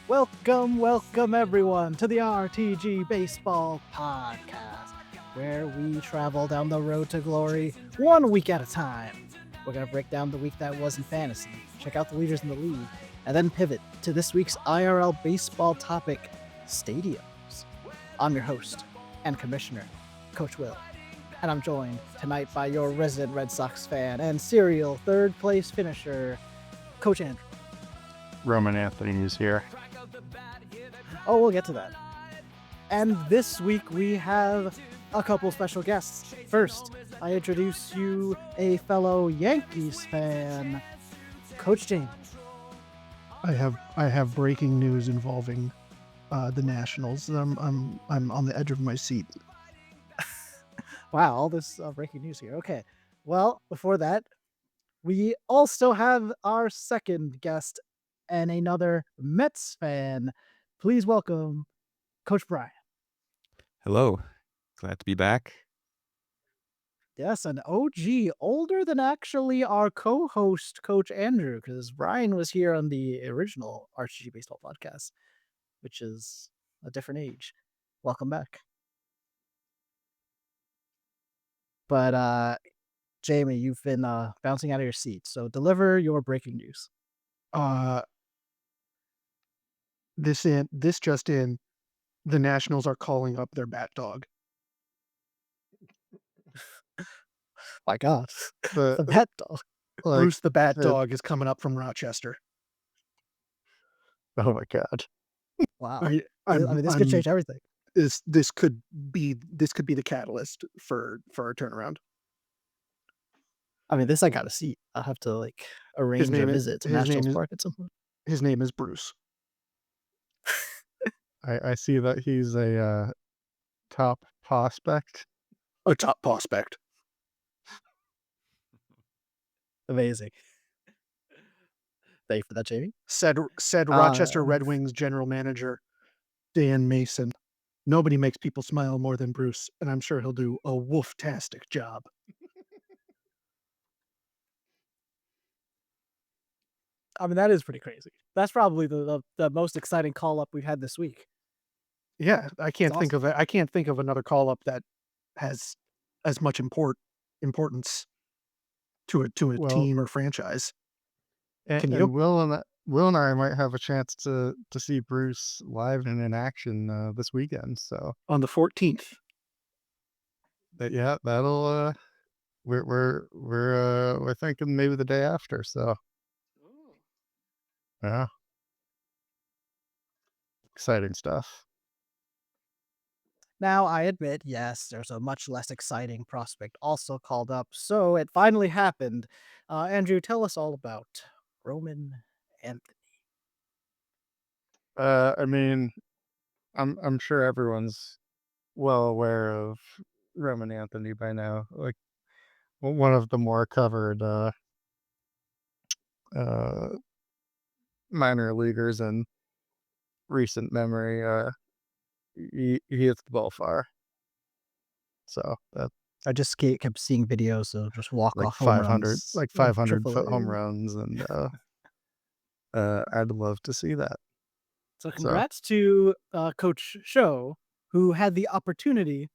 Welcome everyone to the RtG Baseball podcast, where we travel down the road to glory 1 week at a time. We're going to break down the week that was in fantasy, check out the leaders in the league, and then pivot to this week's IRL baseball topic, stadiums. I'm your host and commissioner, Coach Will, and I'm joined tonight by your resident Red Sox fan and serial third place finisher, Coach Andrew. Roman Anthony is here. Oh, we'll get to that. And this week we have a couple special guests. First, I introduce you a fellow Yankees fan, Coach James. I have breaking news involving the Nationals. I'm on the edge of my seat. Wow, all this breaking news here. Okay. Well, before that, we also have our second guest and another Mets fan. Please welcome Coach Brian. Hello. Glad to be back. Yes, an OG, older than actually our co-host, Coach Andrew, because Brian was here on the original RtG Baseball podcast, which is a different age. Welcome back. But Jamie, you've been bouncing out of your seat, so deliver your breaking news. This just in, the Nationals are calling up their Batdog. My God, The Batdog. Bruce the Batdog is coming up from Rochester. Oh my God. Wow. I mean, this could change everything. This could be the catalyst for our turnaround. I mean, this I gotta see. I'll have to arrange a visit to Nationals Park at some point. His name is Bruce. I see that he's a top prospect. A top prospect. Amazing. Thank you for that, Jamie. Said Rochester Red Wings general manager Dan Mason. Nobody makes people smile more than Bruce, and I'm sure he'll do a woof-tastic job. I mean, that is pretty crazy. That's probably the most exciting call up we've had this week. Yeah, I can't think of another call up that has as much importance to a team or franchise. Can you? Will and I might have a chance to see Bruce live and in action this weekend. So on the 14th. Yeah, that'll we're thinking maybe the day after. So yeah, exciting stuff. Now, I admit, yes, there's a much less exciting prospect also called up, so it finally happened. Andrew, tell us all about Roman Anthony. I mean, I'm sure everyone's well aware of Roman Anthony by now. Like one of the more covered minor leaguers in recent memory. He hits the ball far. So that I just kept seeing videos of just walk-off home 500, runs. like 500 foot AAA. home runs, and I'd love to see that. So congrats to Coach Show, who had the opportunity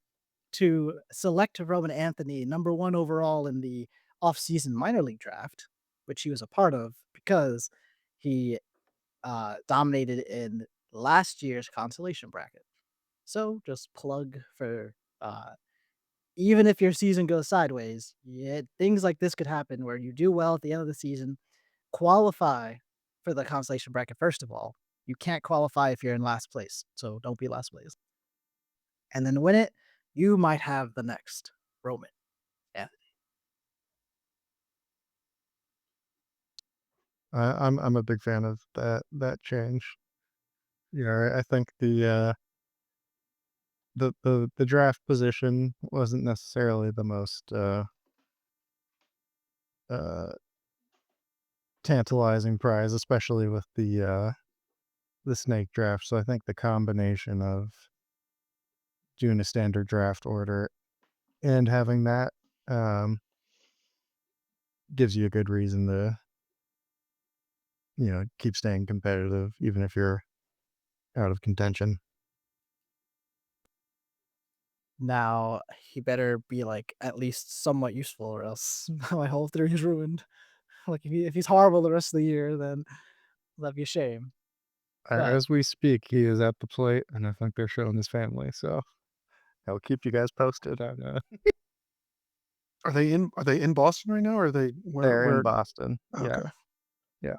to select Roman Anthony number 1 overall in the off-season minor league draft, which he was a part of because he dominated in last year's consolation bracket. So just plug for even if your season goes sideways, things like this could happen where you do well at the end of the season, qualify for the consolation bracket first of all. You can't qualify if you're in last place, so don't be last place. And then win it, you might have the next Roman Anthony. I'm a big fan of that change. You know, I think the draft position wasn't necessarily the most tantalizing prize, especially with the snake draft. So I think the combination of doing a standard draft order and having that gives you a good reason to keep staying competitive, even if you're out of contention. Now he better be like at least somewhat useful, or else my whole theory is ruined. Like if he's horrible the rest of the year, then that'd be a shame. But As we speak, he is at the plate, and I think they're showing his family. So I'll keep you guys posted on. Are they in Boston right now? Or are they They're in where? Boston. Yeah, Okay. yeah.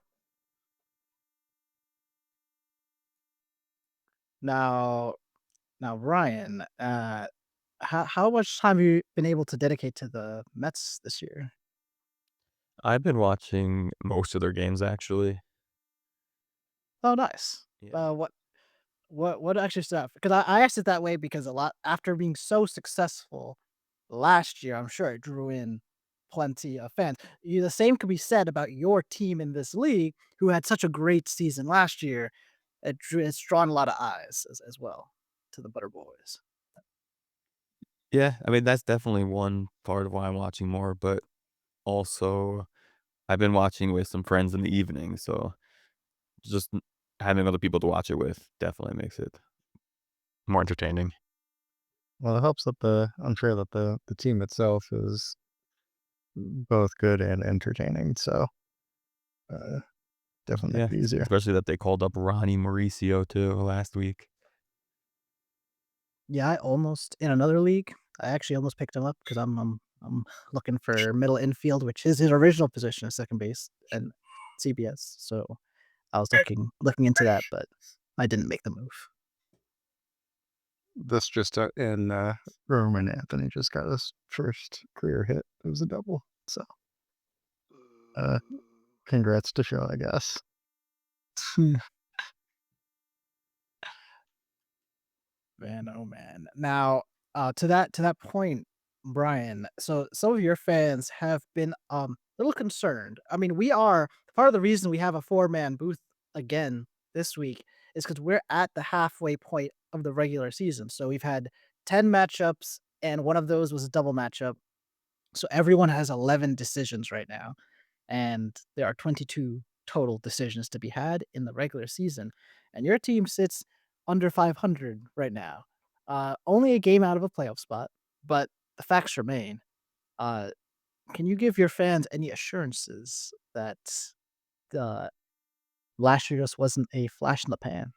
now, Ryan, how much time have you been able to dedicate to the Mets this year? I've been watching most of their games, actually. Oh, nice. Yeah. What actually stood out? Because I asked it that way because a lot after being so successful last year, I'm sure it drew in plenty of fans. The same could be said about your team in this league, who had such a great season last year. It's drawn a lot of eyes as well to the Butter Boys. Yeah, I mean, that's definitely one part of why I'm watching more, but also I've been watching with some friends in the evening, so just having other people to watch it with definitely makes it more entertaining. Well, it helps that I'm sure that the team itself is both good and entertaining. So definitely Yeah, makes it easier. especially that they called up Ronnie Mauricio too last week. Yeah, I almost in another league. I actually almost picked him up because I'm looking for middle infield, which is his original position at second base and CBS. So I was looking into that, but I didn't make the move. This just in Roman Anthony just got his first career hit. It was a double. So congrats to Show, I guess. Man, oh man. Now, to that point, Brian. So some of your fans have been a little concerned. I mean, we are part of the reason we have a 4-man booth again this week is because we're at the halfway point of the regular season. So we've had 10 matchups, and one of those was a double matchup. So everyone has 11 decisions right now, and there are 22 total decisions to be had in the regular season. And your team sits under 500 right now. Only a game out of a playoff spot, but the facts remain. Uh, can you give your fans any assurances that uh, last year just wasn't a flash in the pan?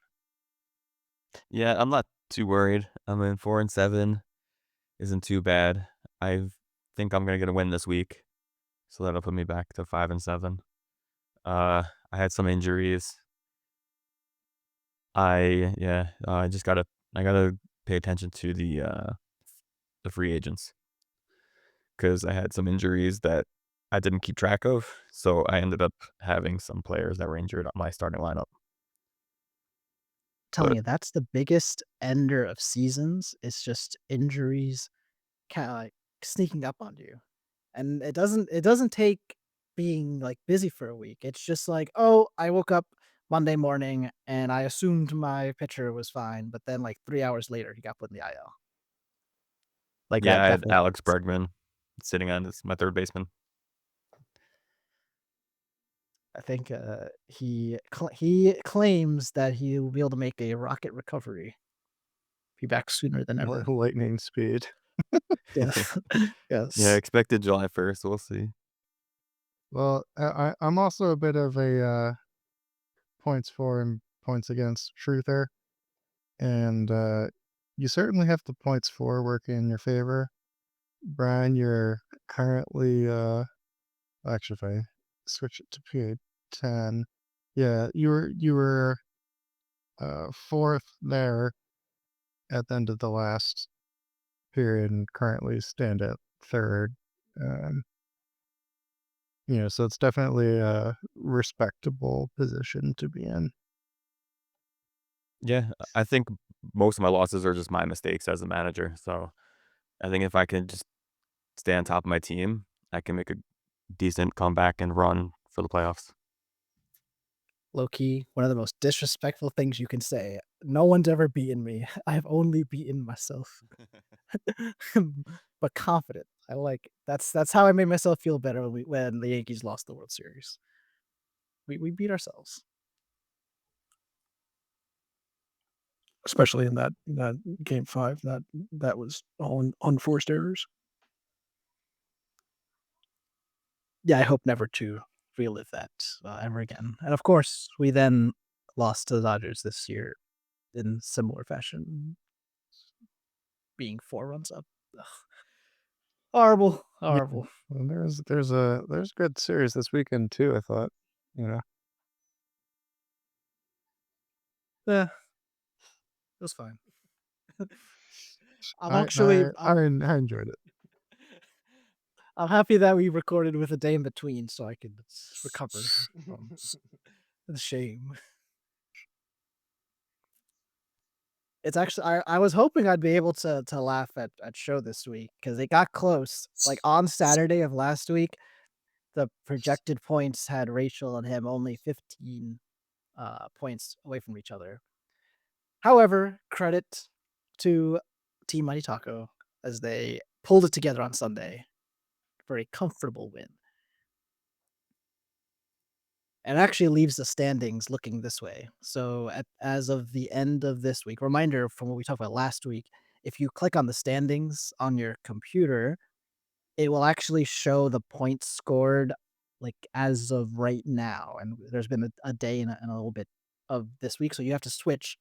Yeah, I'm not too worried. I mean, 4-7 isn't too bad. I think I'm gonna get a win this week, so that'll put me back to 5-7. I had some injuries. I gotta pay attention to the free agents because I had some injuries that I didn't keep track of, so I ended up having some players that were injured on my starting lineup. Telling But you, that's the biggest ender of seasons. It's just injuries kind of like sneaking up on you. And it doesn't take being, like, busy for a week. It's just like, "Oh, I woke up Monday morning and I assumed my pitcher was fine," but then, like, 3 hours later, he got put in the IL. Like, yeah, that I had definitely Alex happens. Bregman sitting on my third baseman. I think, he claims that he will be able to make a rocket recovery, be back sooner than ever. Lightning speed. Yes. Yeah, Yes. expected July 1st. We'll see. Well, I'm also a bit of a points for and points against truther, and you certainly have the points for working in your favor. Brian, you're currently actually if I switch it to PA 10, yeah, you were fourth there at the end of the last period and currently stand at third. Um, so it's definitely a respectable position to be in. Yeah, I think most of my losses are just my mistakes as a manager. So I think if I can just stay on top of my team, I can make a decent comeback and run for the playoffs. Low key, one of the most disrespectful things you can say. No one's ever beaten me. I've only beaten myself. But confident. I like it. That's how I made myself feel better when the Yankees lost the World Series. We beat ourselves. especially in that game 5. That was all unforced errors. Yeah, I hope never to relive that ever again. And of course, we then lost to the Dodgers this year in similar fashion, being 4 runs up. Ugh. Horrible, Yeah, horrible. and there's a good series this weekend too, I thought, you know. Yeah, it was fine. I'm I actually I enjoyed it. I'm happy that we recorded with a day in between so I could recover from the shame. It's actually I was hoping I'd be able to laugh at show this week because it got close. Like on Saturday of last week, the projected points had Rachel and him only 15 points away from each other. However, credit to Team Mighty Taco as they pulled it together on Sunday for a comfortable win. And actually leaves the standings looking this way. So as of the end of this week, reminder from what we talked about last week, if you click on the standings on your computer, it will actually show the points scored like as of right now. And there's been a day and a little bit of this week. So you have to switch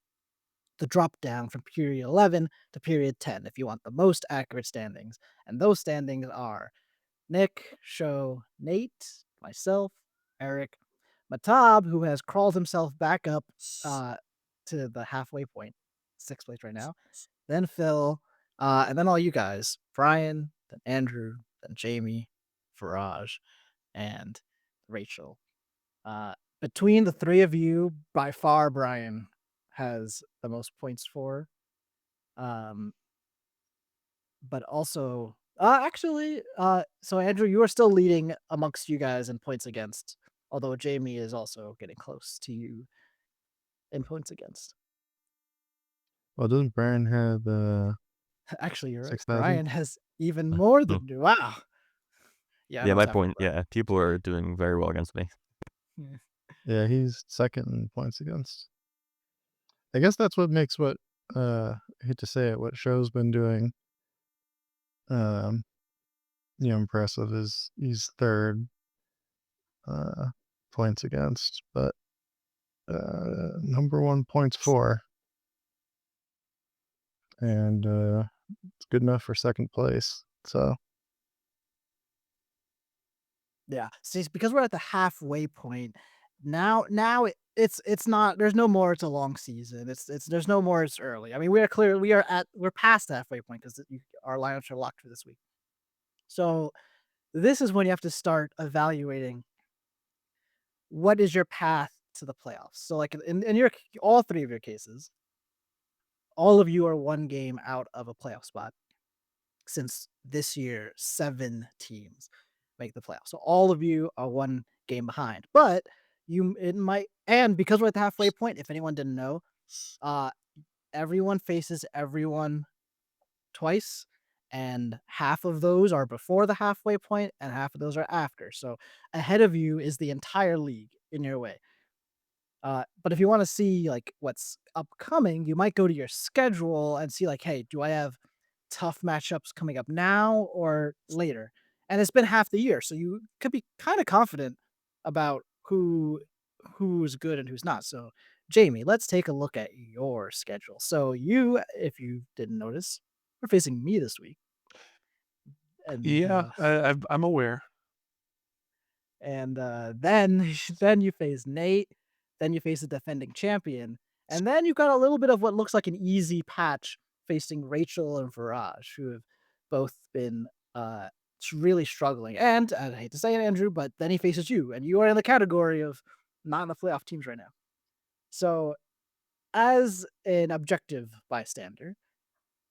the drop down from period 11 to period 10 if you want the most accurate standings. And those standings are Nick, Show, Nate, myself, Eric, Matab, who has crawled himself back up to the halfway point, 6th place right now, then Phil, and then all you guys, Brian, then Andrew, then Jamie, Faraj, and Rachel. Between the three of you, by far, Brian has the most points for. Um, but also, so Andrew, you are still leading amongst you guys in points against, although Jamie is also getting close to you in points against. Well, doesn't Brian have Actually, you're right. 6,000? Brian has even more Hmm. than you. Wow. Yeah, I Yeah, know my what's happening, point. Yeah, people are doing very well against me. Brian. Yeah, he's second in points against. I guess that's what makes I hate to say it, what Show's been doing um, impressive is he's third uh points against, but number 1 points for, and it's good enough for second place. So Yeah. See, it's because we're at the halfway point. Now it's not there's no more it's a long season. It's there's no more it's early. I mean, we're past the halfway point because our lineups are locked for this week. So this is when you have to start evaluating what is your path to the playoffs. So like in your all three of your cases, all of you are one game out of a playoff spot since this year 7 teams make the playoffs. So all of you are one game behind. But it might and because we're at the halfway point, if anyone didn't know, uh everyone faces everyone twice and half of those are before the halfway point and half of those are after. So ahead of you is the entire league in your way. But if you want to see like what's upcoming, you might go to your schedule and see like, hey, do I have tough matchups coming up now or later? And it's been half the year, so you could be kind of confident about who's good and who's not. So, Jamie, let's take a look at your schedule. So you, if you didn't notice, we're facing me this week, and Yeah, I'm aware. Then then you face Nate, then you face the defending champion, and then you've got a little bit of what looks like an easy patch facing Rachel and Viraj, who have both been really struggling. And I hate to say it, Andrew, but then he faces you, and you are in the category of not in the playoff teams right now. So, as an objective bystander,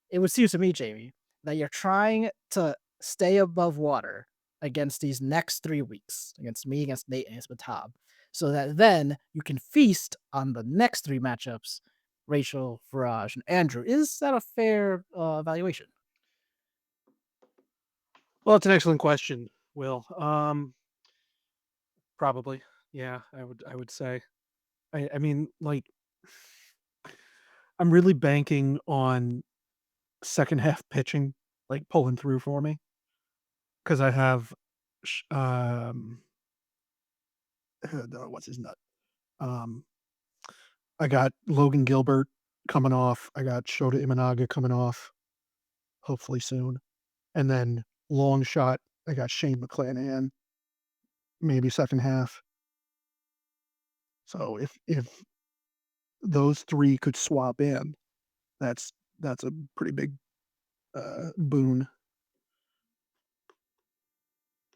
it would seem to me, Jamie, that you're trying to stay above water against these next 3 weeks, against me, against Nate, and against Matab, so that then you can feast on the next 3 matchups, Rachel, Faraj, and Andrew. Is that a fair evaluation? Well, it's an excellent question, Will. Probably. Yeah, I would say. I mean, like I'm really banking on second half pitching, like, pulling through for me because I have, sh what's his nut? Um, I got Logan Gilbert coming off. I got Shota Imanaga coming off, hopefully soon. And then long shot, I got Shane McClanahan, maybe second half. So if those 3 could swap in, that's that's a pretty big, boon.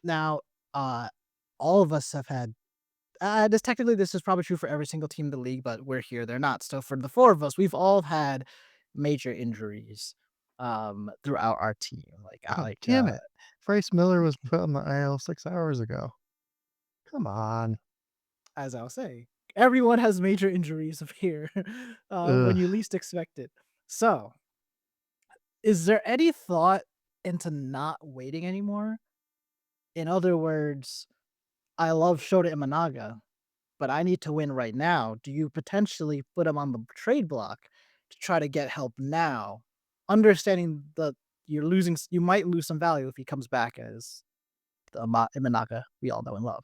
Now, all of us have had this is probably true for every single team in the league, but we're here, they're not. So for the 4 of us, we've all had major injuries, throughout our team. Oh, damn it. Bryce Miller was put on the IL 6 hours ago. Come on. as I'll say, everyone has major injuries of here, when Ugh. you least expect it. So, is there any thought into not waiting anymore? In other words, I love Shota Imanaga, but I need to win right now. Do you potentially put him on the trade block to try to get help now, understanding that you might lose some value if he comes back as the Imanaga we all know and love?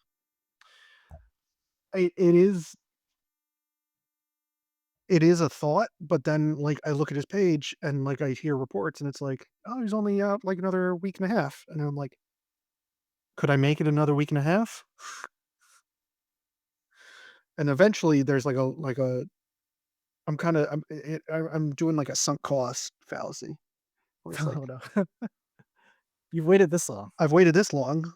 It is a thought, but then, like, I look at his page and, like, I hear reports and it's like, "Oh, he's only out, like, another week and a half." And I'm like, "Could I make it another week and a half?" And eventually there's like a I'm kinda I'm doing like a sunk cost fallacy where it's like, Oh, no. You've waited this long. I've waited this long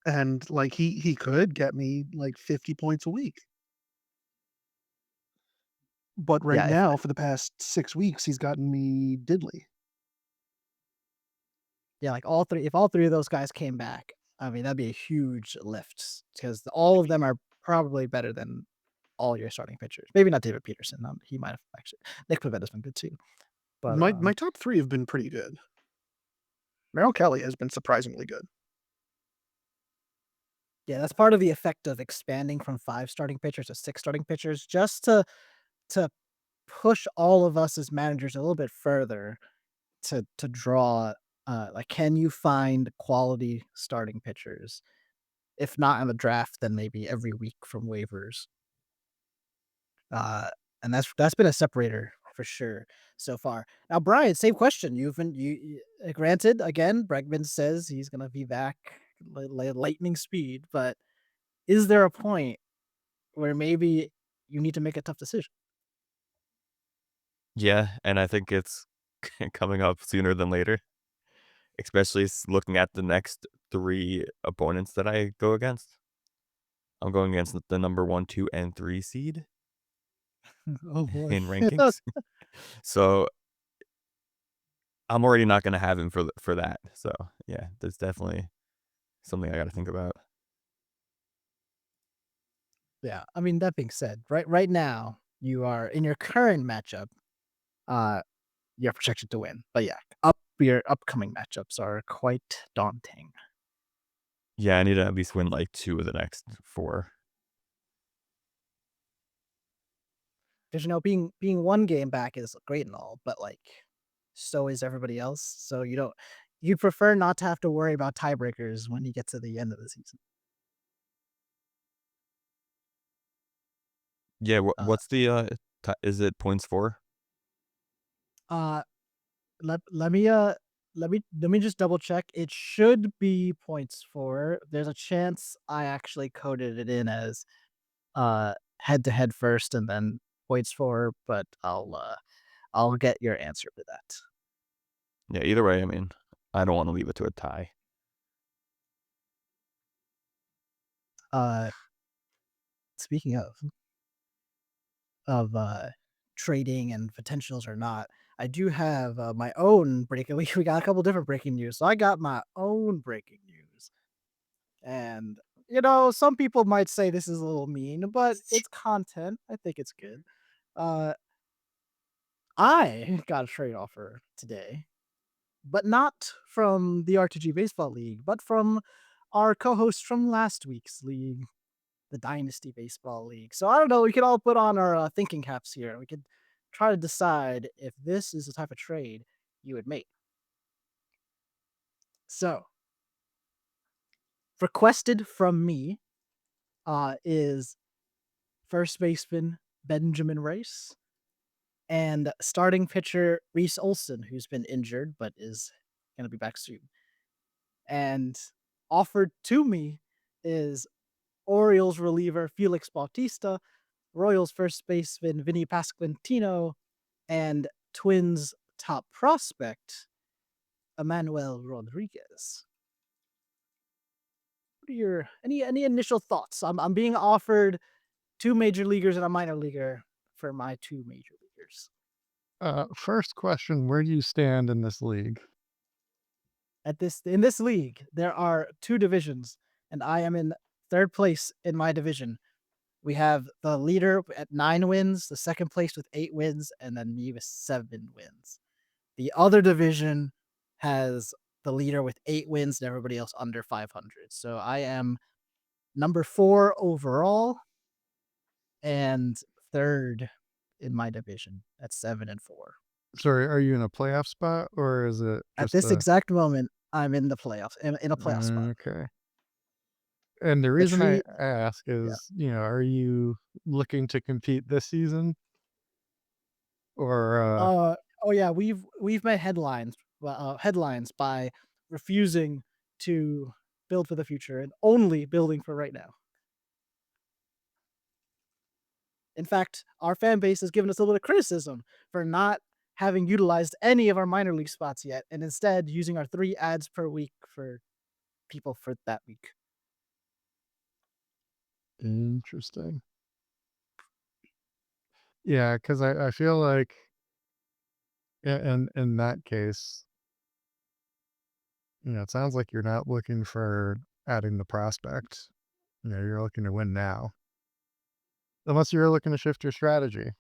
and, like, he could get me, like, 50 points a week. But right Yeah, now, for the past 6 weeks, he's gotten me diddly. like if all 3 of those guys came back, I mean, that'd be a huge lift because all of them are probably better than all your starting pitchers. Maybe not David Peterson. He might have actually. Nick Pavetta's been good too. But My top 3 have been pretty good. Merrill Kelly has been surprisingly good. yeah, that's part of the effect of expanding from 5 starting pitchers to 6 starting pitchers, just to push all of us as managers a little bit further to draw. Like, can you find quality starting pitchers? If not in the draft, then maybe every week from waivers. Uh, and that's been a separator for sure so far. Now, Brian, same question. Granted, again, Bregman says he's gonna be back lightning speed, but is there a point where maybe you need to make a tough decision? Yeah, and I think it's coming up sooner than later, especially looking at the next 3 opponents that I go against. I'm going against the number 1, 2, and 3 seed Oh boy. in rankings. So I'm already not gonna have him for that. So yeah, that's definitely something I gotta think about. Yeah, I mean, that being said, right now, you are in your current matchup, uh, you're projected to win. But yeah, your upcoming matchups are quite daunting. Yeah, I need to at least win like 2 of the next 4. 'Cause, being 1 game back is great and all, but, like, so is everybody else. So you'd prefer not to have to worry about tiebreakers when you get to the end of the season. Yeah, Uh what's the, is it points for? uh, let let me, let me just double check. It should be points for. There's a chance I actually coded it in as, head to head first and then points for, but I'll get your answer to that. Yeah, either way, I mean, I don't wanna leave it to a tie. Uh, Speaking of trading and potentials or not, I do have, my own breaking we got a couple different breaking news. So I got my own breaking news. And, some people might say this is a little mean, but it's content. I think it's good. Uh, I got a trade offer today, but not from the RtG Baseball League, but from our co-host from last week's league, the Dynasty Baseball League. So I don't know, we could all put on our thinking caps here. We could try to decide if this is the type of trade you would make. So, requested from me is first baseman Benjamin Rice and starting pitcher Reese Olson, who's been injured but is going to be back soon. And offered to me is Orioles reliever Felix Bautista, Royals first baseman Vinny Pasquantino, and Twins top prospect Emmanuel Rodriguez. What are your any initial thoughts? I'm being offered 2 major leaguers and a minor leaguer for my 2 major leaguers. First question, where do you stand in this league? In this league, there are 2 divisions, and I am in 3rd place in my division. We have the leader at 9 wins, the second place with 8 wins, and then me with 7 wins. The other division has the leader with 8 wins and everybody else under 500. So I am number 4 overall and 3rd in my division at 7 and 4. Sorry, are you in a playoff spot or is it At just this a exact moment, I'm in the playoffs, in a playoff spot. okay? And the The reason I tree, ask yeah. is, are you looking to compete this season or Oh yeah, we've met headlines by refusing to build for the future and only building for right now. In fact, our fan base has given us a little bit of criticism for not having utilized any of our minor league spots yet, and instead using our 3 ads per week for people for that week. interesting? Yeah, because I feel like in that case, it sounds like you're not looking for adding the prospect. You're looking to win now. Unless you're looking to shift your strategy.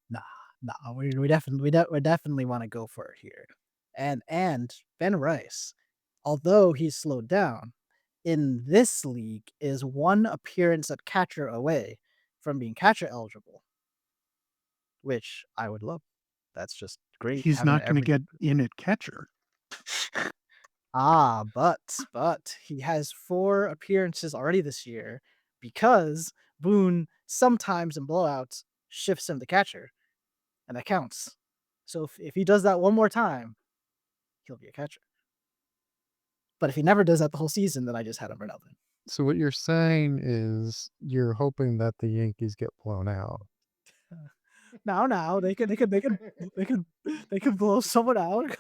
Nah, nah, we definitely want to go for it here. And Ben Rice, although he's slowed down, in this league is 1 appearance at catcher away from being catcher eligible, which I would love. That's just great He's having not it going to every. get in at catcher. But he has 4 appearances already this year because Boone sometimes in blowouts shifts him to catcher, and that counts. So if he does that one more time, he'll be a catcher. But if he never does that the whole season, then I just had him for nothing. So what you're saying is you're hoping that the Yankees get blown out. Now they could blow someone out.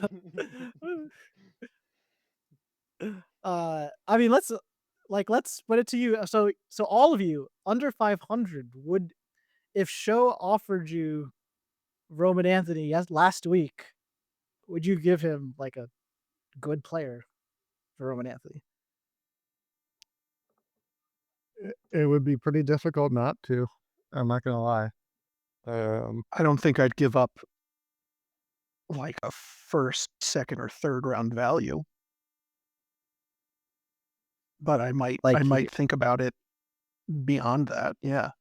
I mean, let's put it to you. So all of you under 500 would, if Show offered you Roman Anthony last week, would you give him like a good player for Roman Anthony? It would be pretty difficult not to. I'm not gonna lie. I don't think I'd give up like a first, second, or third round value. But I might think about it beyond that. Yeah.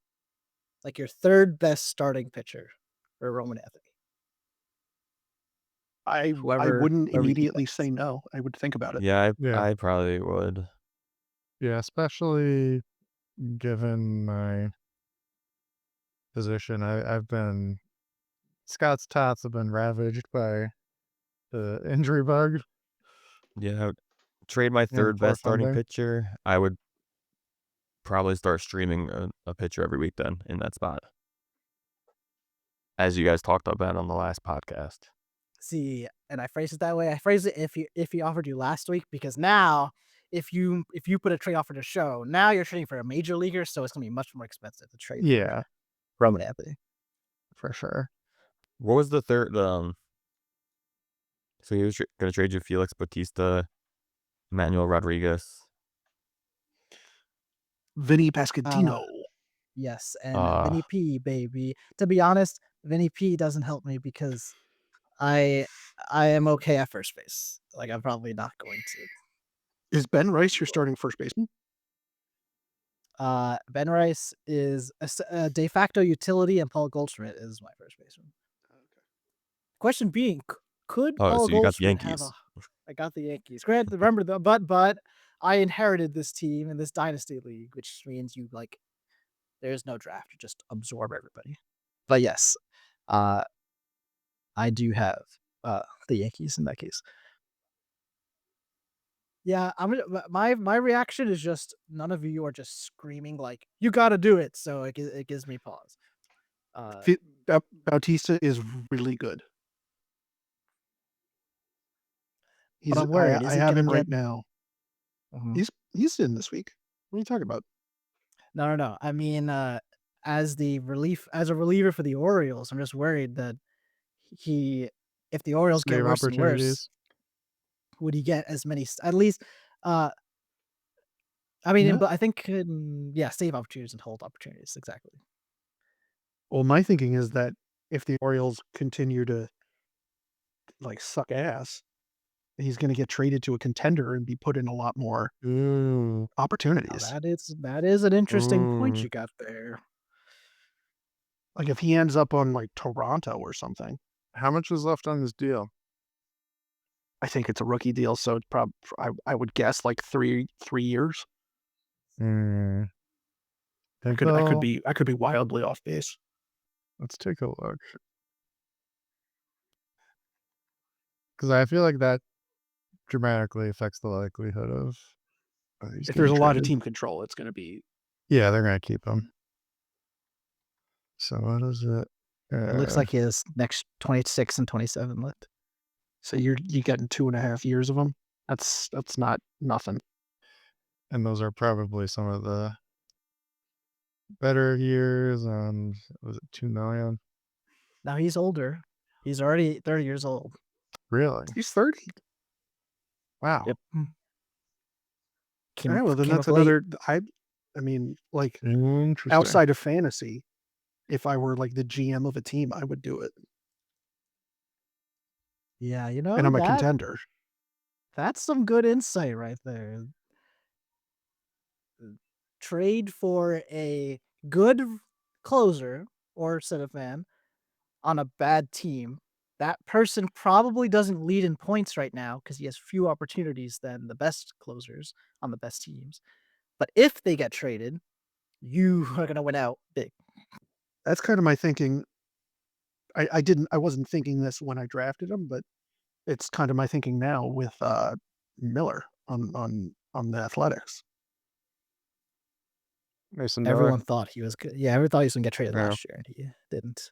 Like your 3rd best starting pitcher for Roman Anthony. I wouldn't immediately say no. I would think about it. Yeah, Yeah. I probably would. Yeah, especially given my position. I've been Scott's tots have been ravaged by the injury bug Yeah, trade my and 3rd poor best starting funding. pitcher. I would probably start streaming a pitcher every week then in that spot, as you guys talked about on the last podcast. See, and I phrase it that way. I phrase it if he offered you last week, because now if you put a trade offer to Show, now you're trading for a major leaguer, so it's gonna be much more expensive to trade Yeah, for Roman Anthony. for sure. What was the 3rd? So he was gonna trade you Felix Bautista, Emmanuel Rodriguez. Vinny Pasquantino. Yes, and Vinny P, baby. To be honest, Vinny P doesn't help me because I am okay at first base. Like, I'm probably not going to. Is Ben Rice your starting first baseman? Ben Rice is a de facto utility, and Paul Goldschmidt is my first baseman. Question being, could Oh, Paul so you got the Goldschmidt have Yankees. I got the Yankees. Granted, remember but I inherited this team in this dynasty league, which means there's no draft. You just absorb everybody. But yes, I do have the Yankees in that case. Yeah, my reaction is just none of you are just screaming like you got to do it. So it gives me pause. Bautista is really good. But I'm worried. I Is he have gonna him right get? now. Mhm. He's in this week. What are you talking about? No. I mean, as a reliever for the Orioles, I'm just worried that if the Orioles get Save worse and worse, opportunities. would he get as many? At least, I mean, No. but I think, save opportunities and hold opportunities exactly. Well, my thinking is that if the Orioles continue to suck ass, he's going to get traded to a contender and be put in a lot more Ooh. Now opportunities. that is an interesting point Ooh. you got there. Like if he ends up on Toronto or something. How much is left on this deal? I think it's a rookie deal, so it's I would guess 3 years. Hmm. I could be wildly off base. Let's take a look. Because I feel like that dramatically affects the likelihood of these If there's a getting lot of traded. team control, it's going to be. Yeah, they're gonna keep him. So what is it? It looks like he has next 26 and 27 left. So you getting 2.5 years of them. That's not nothing. And those are probably some of the better years. And was it 2 million? Now he's older. He's already 30 years old. Really? He's 30. Wow. Yep. Yeah, well, then Came that's up late. another. I mean, Interesting. outside of fantasy, if I were the GM of a team, I would do it. Yeah, And I'm a contender. That's some good insight right there. Trade for a good closer or center fan on a bad team. That person probably doesn't lead in points right now because he has fewer opportunities than the best closers on the best teams. But if they get traded, you are going to win out big. That's kind of my thinking. I wasn't thinking this when I drafted him, but it's kind of my thinking now with Miller on the Athletics. Mason Everyone Dog. thought he was good. Yeah, everyone thought he was going to get traded Yeah. last year, and he didn't.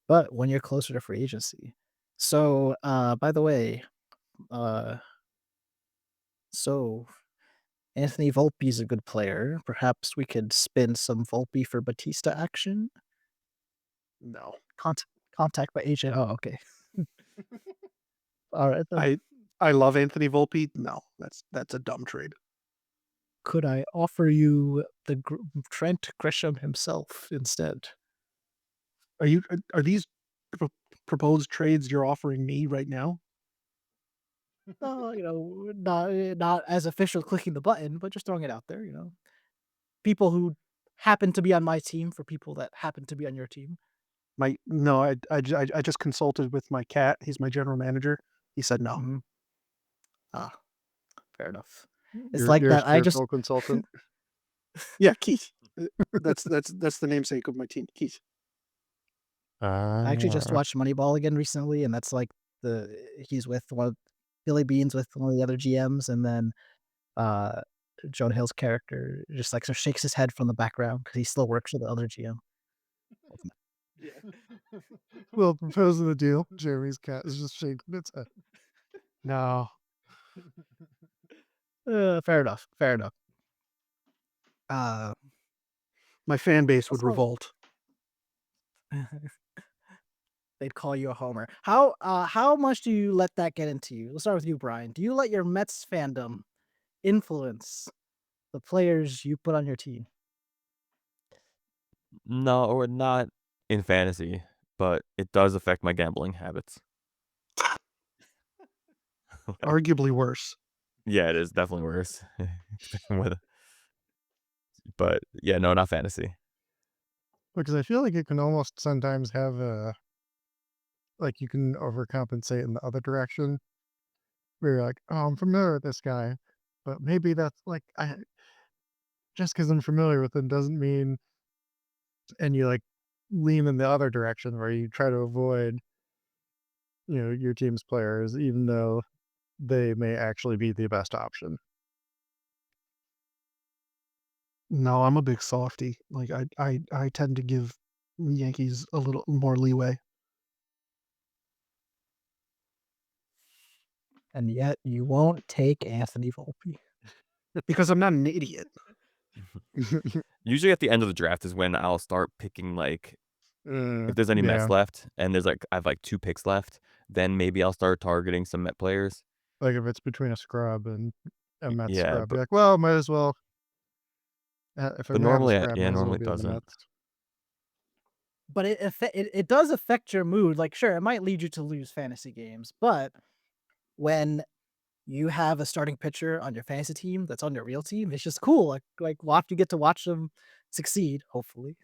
But when you're closer to free agency. So, by the way, so Anthony Volpe's a good player. Perhaps we could spin some Volpe for Batista action. No, Contact by agent. Oh, okay. All right. Then. I love Anthony Volpe. No, that's a dumb trade. Could I offer you the Trent Grisham himself instead? Are these proposed trades you're offering me right now? Not as official clicking the button, but just throwing it out there. People who happen to be on my team for people that happen to be on your team. I just consulted with my cat. He's my general manager. He said no. Mm-hmm. Fair enough. It's You're, like you're that. a spiritual consultant. Yeah, Keith. That's the namesake of my team, Keith. I actually just watched Moneyball again recently, and that's like he's with Billy Bean's with one of the other GMs, and then Jonah Hill's character just sort of shakes his head from the background because he still works for the other GM. Yeah. Well, proposing the deal. Jeremy's cat is just shaking its head. No. Fair enough. My fan base would revolt. They'd call you a homer. How much do you let that get into you? Let's start with you, Brian. Do you let your Mets fandom influence the players you put on your team? No, or not in fantasy, but it does affect my gambling habits. Arguably worse. Yeah, it is definitely worse. But yeah, no, not fantasy. Because I feel like you can almost sometimes have like you can overcompensate in the other direction where you're like, oh, I'm familiar with this guy, but maybe that's like just because I'm familiar with him doesn't mean, and you like lean in the other direction where you try to avoid, your team's players, even though they may actually be the best option. No, I'm a big softy. Like I tend to give Yankees a little more leeway. And yet you won't take Anthony Volpe. Because I'm not an idiot. Usually at the end of the draft is when I'll start picking, like, if there's any Yeah, Mets left and I have like 2 picks left, then maybe I'll start targeting some Met players. like if it's between a scrub and a Mets Yeah, scrub, you're like, well, might as well. If I'm but gonna have a normally, scrub, yeah, might as well normally it be on the doesn't. Mets. But it does affect your mood. Like, sure, it might lead you to lose fantasy games, but when you have a starting pitcher on your fantasy team that's on your real team, it's just cool. Like you get to watch them succeed, hopefully.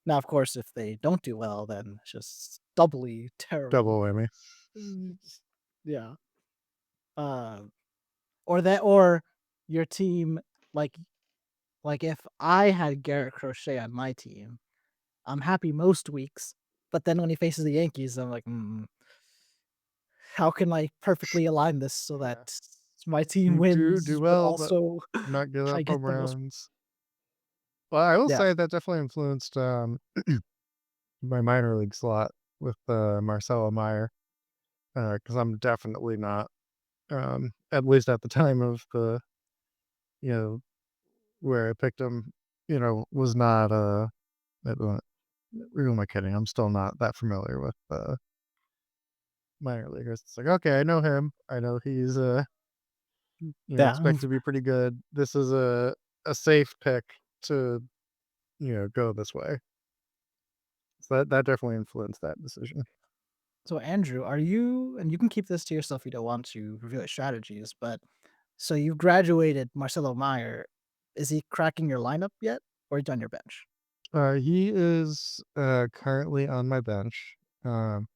Now, of course, if they don't do well, then it's just doubly terrible. Double whammy. Yeah. Uh, or your team, like if I had Garrett Crochet on my team, I'm happy most weeks, but then when he faces the Yankees, I'm like, how can I perfectly align this so Yeah. that my team Do wins, but well, but also not give I up get home the most? runs. Well, I will Yeah, say that definitely influenced my minor league slot with Marcelo Meyer, because I'm definitely not, at least at the time of you know, where I picked him, was not, who am I kidding? I'm still not that familiar with minor leaguers. It's like, okay, I know him. I know he's, yeah. expect to be pretty good. This is a safe pick to, go this way. So that definitely influenced that decision. So Andrew, are you? And you can keep this to yourself if you don't want to reveal your strategies. But so you graduated Marcelo Meyer. Is he cracking your lineup yet, or is he on your bench? He is currently on my bench. Um,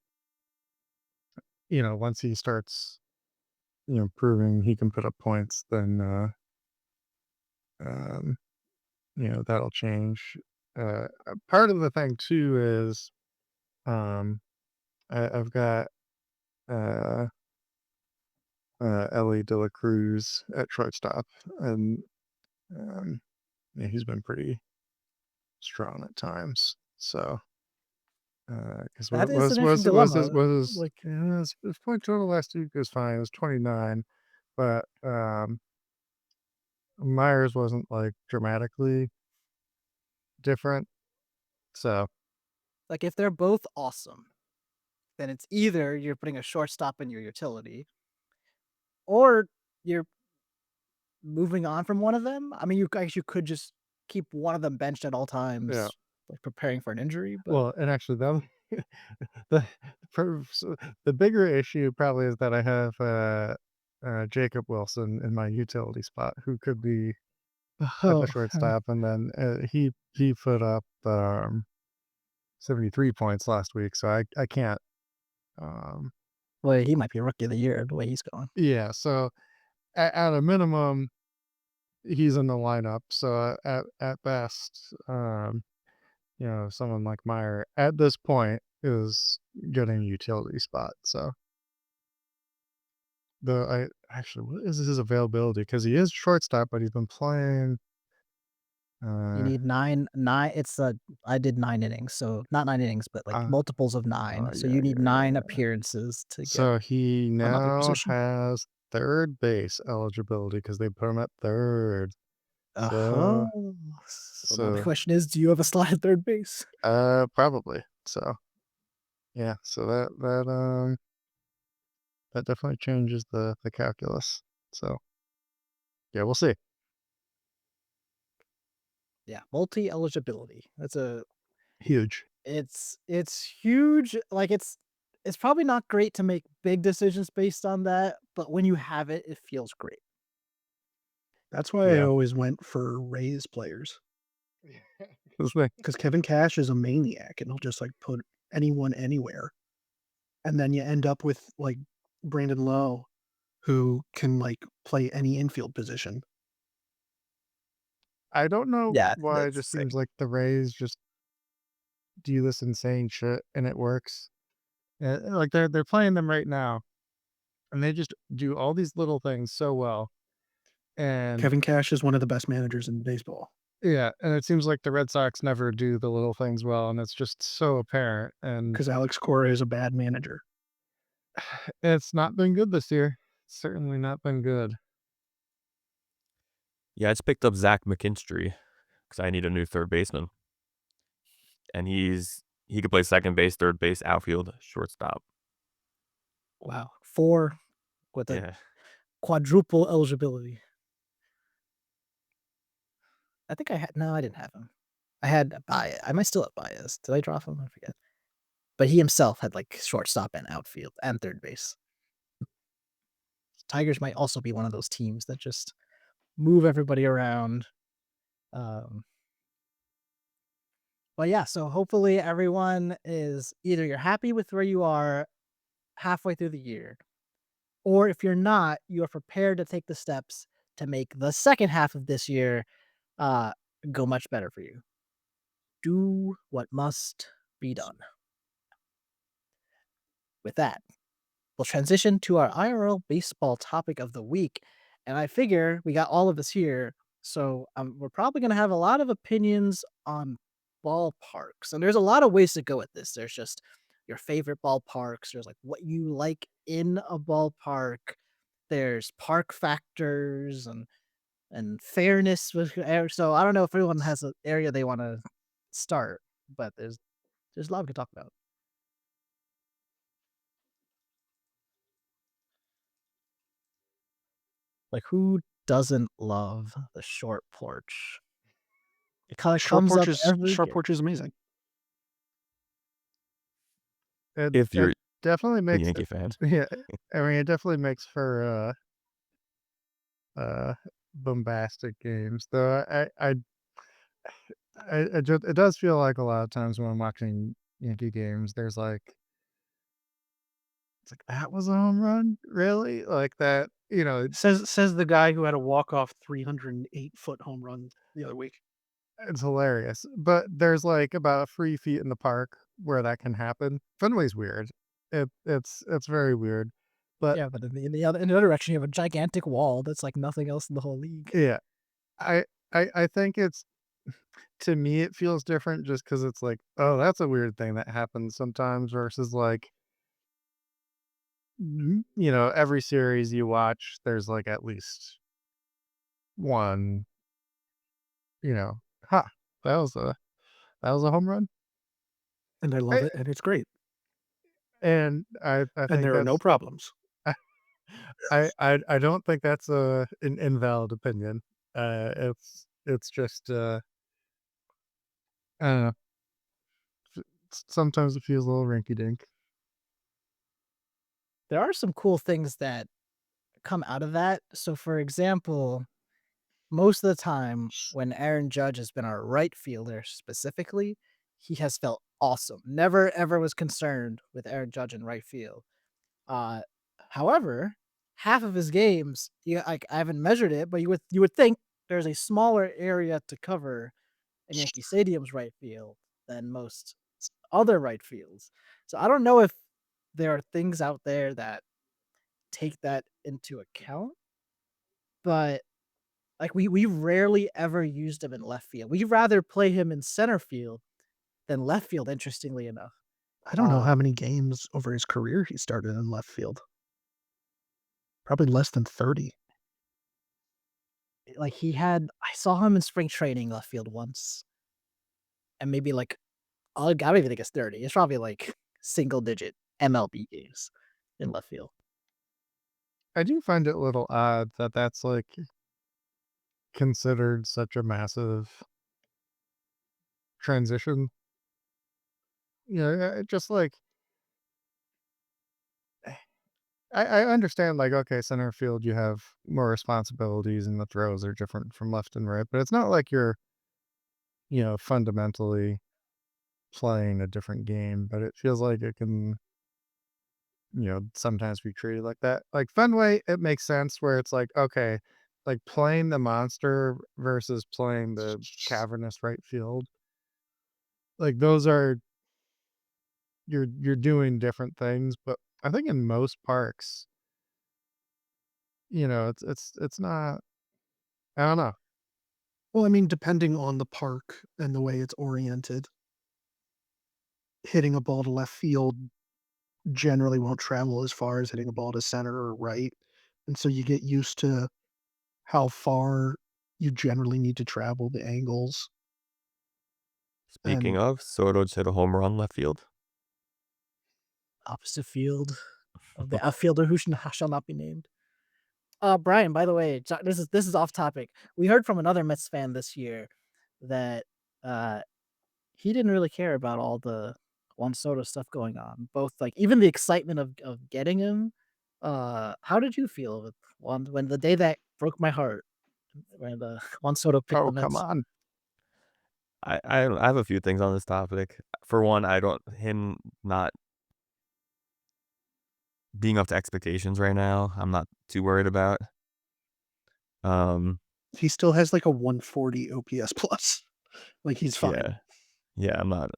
once he starts, proving he can put up points, then um, that'll change. Part of the thing too is I've got uh, Ellie De La Cruz at shortstop, and um, yeah, he's been pretty strong at times. So, because That what is an interesting dilemma. Like, his point total last week was fine. It was 29, but Myers wasn't like dramatically different. So if they're both awesome, then it's either you're putting a shortstop in your utility, or you're moving on from one of them. I mean, you could just keep one of them benched at all yeah. times, like preparing for an injury. But Well, and actually, that the the bigger issue probably is that I have Jacob Wilson in my utility spot, who could be at the oh, shortstop, and then he put up 73 points last week, so I can't. Um, well, he might be rookie of the year the way he's going. yeah, so at a minimum, he's in the lineup. So at best, someone like Meyer at this point is getting a utility spot. So what is his availability? Because he is shortstop, but he's been playing. You Uh, need nine. It's I did 9 innings, so not 9 innings, but like uh, multiples of nine. So yeah, you need yeah, yeah, nine yeah. appearances to get So he another now position. has third base eligibility because they put him at third. Uh-huh. So So now the so question is, do you have a slot at third base? probably. So yeah, so that definitely changes the calculus. So yeah, we'll see. Yeah, multi-eligibility. Huge. It's huge. Like it's probably not great to make big decisions based on that, but when you have it, it feels great. That's why I Yeah. always went for Rays players It's like, because Kevin Cash is a maniac and he'll just like put anyone anywhere. And then you end up with like Brandon Lowe, who can like play any infield position. I don't know Yeah, why it that's just sick. seems like the Rays just do this insane shit and it works. Like they're playing them right now, and they just do all these little things so well. And Kevin Cash is one of the best managers in baseball yeah, and it seems like the Red Sox never do the little things well, and it's just so apparent. And because Alex Cora is a bad manager. it's not been good this year. Certainly not been good. Yeah, I just picked up Zach McKinstry because I need a new third baseman, and he could play second base, third base, outfield, shortstop. Wow. 4 with a Yeah. quadruple eligibility. I think I had no, I didn't have him. I had Baez. I might still have Baez. Did I drop him? I forget. But he himself had like shortstop and outfield and third base. Tigers might also be one of those teams that just move everybody around. Um, but yeah, so hopefully everyone is either you're happy with where you are halfway through the year, or if you're not, you are prepared to take the steps to make the second half of this year uh, go much better for you. Do what must be done. With that, we'll transition to our IRL baseball topic of the week. And I figure we got all of us here. So we're probably going to have a lot of opinions on ballparks. And there's a lot of ways to go with this. There's just your favorite ballparks. There's like what you like in a ballpark. There's park factors and fairness. So I don't know if everyone has an area they want to start, but there's a lot we can talk about. Like, who doesn't love the short porch? It kinda comes up every Short game. porch is amazing. If It you're definitely a makes Yankee fan. yeah. I mean, it definitely makes for uh bombastic games. Though I just it does feel like a lot of times when I'm watching Yankee games, there's like it's like that was a home run, really? Like that, Says the guy who had a walk-off 308-foot home run the other week. it's hilarious. But there's like about 3 feet in the park where that can happen. Fenway's weird. It's very weird. But Yeah, but in the other direction, you have a gigantic wall that's like nothing else in the whole league. yeah, I I think it's to me it feels different just because it's like, oh, that's a weird thing that happens sometimes versus like every series you watch, there's like at least one, you know, ha, that was a home run. And I love I, it, and it's great. and I And think there are no that's problems. I don't think that's an invalid opinion. It's just I don't know. Sometimes it feels a little rinky dink. There are some cool things that come out of that. So, for example, most of the time when Aaron Judge has been our right fielder specifically, he has felt awesome. Never ever was concerned with Aaron Judge in right field. Uh, however, half of his games, I haven't measured it, but you would think there's a smaller area to cover in Yankee Stadium's right field than most other right fields. So I don't know if there are things out there that take that into account, but like we rarely ever used him in left field. We'd rather play him in center field than left field, interestingly enough. I don't know Uh, how many games over his career he started in left field. Probably less than 30. like I saw him in spring training left field once, and maybe like I don't even think it's 30. It's probably like single digit MLB games in left field. I do find it a little odd that that's like considered such a massive transition. Just like I understand, like, okay, center field, you have more responsibilities and the throws are different from left and right, but it's not like you're, fundamentally playing a different game, but it feels like it can, sometimes be treated like that. Like Fenway, it makes sense where it's like, okay, like playing the monster versus playing the cavernous right field. Like those are you're doing different things, but I think in most parks, it's not. I don't know. Well, I mean, depending on the park and the way it's oriented, hitting a ball to left field generally won't travel as far as hitting a ball to center or right. And so you get used to how far you generally need to travel, the angles. Speaking And of, Soto just hit a home run left field. Opposite field of the outfielder who shall not be named. Brian, by the way, this is off topic. We heard from another Mets fan this year that uh he didn't really care about all the Juan Soto stuff going on. Both like even the excitement of getting him. How did you feel with Juan when the day that broke my heart when the Juan Soto picked Oh, the come Mets? on. I have a few things on this topic. For one, I don't him not being up to expectations right now, I'm not too worried about. Um, he still has like a 140 OPS plus. Like he's fine. yeah, yeah, I'm not.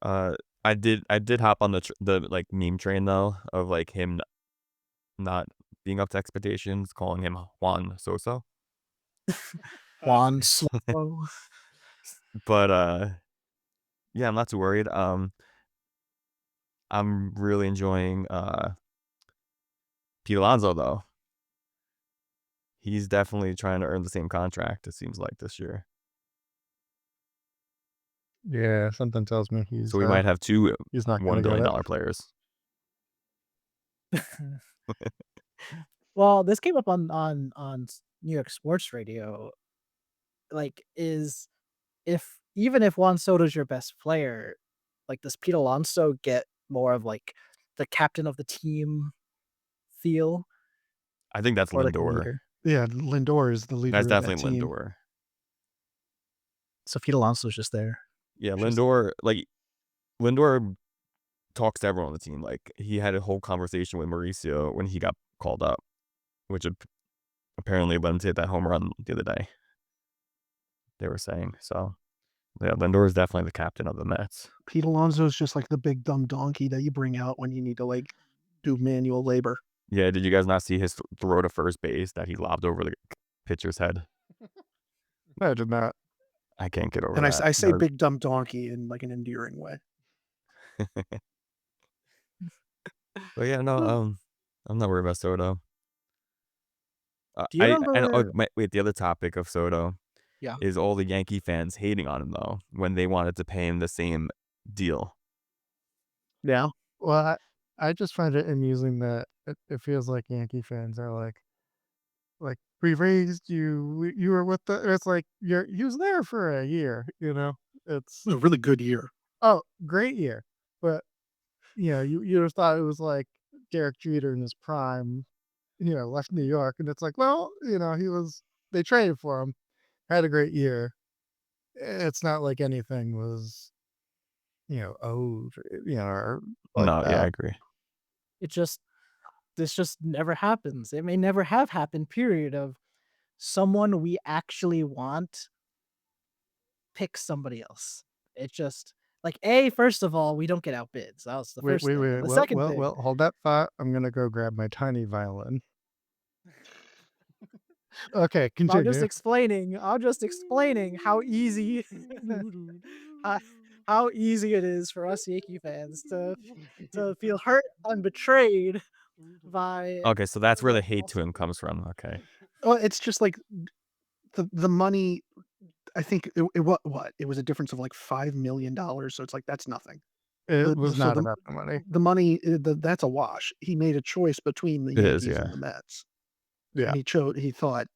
Uh, I did hop on the like meme train though of like him not being up to expectations, calling him Juan Soso. Juan Soto. But yeah, I'm not too worried. I'm really enjoying Pete Alonso though. He's definitely trying to earn the same contract. It seems like this year, Yeah, something tells me so we might have two he's not $1 gonna get billion it. players. Well, this came up on New York sports radio. Like, if even if Juan Soto's your best player, like, does Pete Alonso get more of, like, the captain of the team feel I think that's or, like, a Lindor. leader? Yeah, Lindor is the That's leader of that definitely team. Lindor. So Pete Alonso's just there. Yeah, Just Lindor talks to everyone on the team. Like he had a whole conversation with Mauricio when he got called up, which apparently led him to hit that home run the other day. They were saying so. Yeah, Lindor is definitely the captain of the Mets. Pete Alonso is just like the big dumb donkey that you bring out when you need to like do manual labor. Yeah, did you guys not see his throw to first base that he lobbed over the pitcher's head? No, I did not. I can't get over And that. I say big dumb donkey in like an endearing way. But yeah, no, I'm not worried about Soto. Do you remember Wait, the other topic of Soto Yeah. is all the Yankee fans hating on him though when they wanted to pay him the same deal. Yeah. Well, I just find it amusing that it feels like Yankee fans are like, "We raised you, you were with the," it's like, he was there for a year, It's, A really good year. "Oh, great year." But, you just thought it was like Derek Jeter in his prime, left New York, and it's like, well, they traded for him, had a great year. It's not like anything was, owed, or like No, yeah, I that. agree. It just this just never happens. It may never have happened, period, of someone we actually want pick somebody else. It just like, first of all, we don't get outbid, so that was the Wait, first wait, thing, and wait. the Well, second well, thing well, hold that thought. I'm gonna go grab my tiny violin. Okay, continue. I'm just explaining how easy uh, how easy it is for us Yankee fans to feel hurt and betrayed by Okay, so that's where the what hate to also him comes from. Okay. Well, it's just like the money. I think what it was a difference of like $5 million. So it's like that's nothing. It The was so not about the money. the money that's a wash. He made a choice between the It is, Yankees and yeah. the Mets, Yeah. and he thought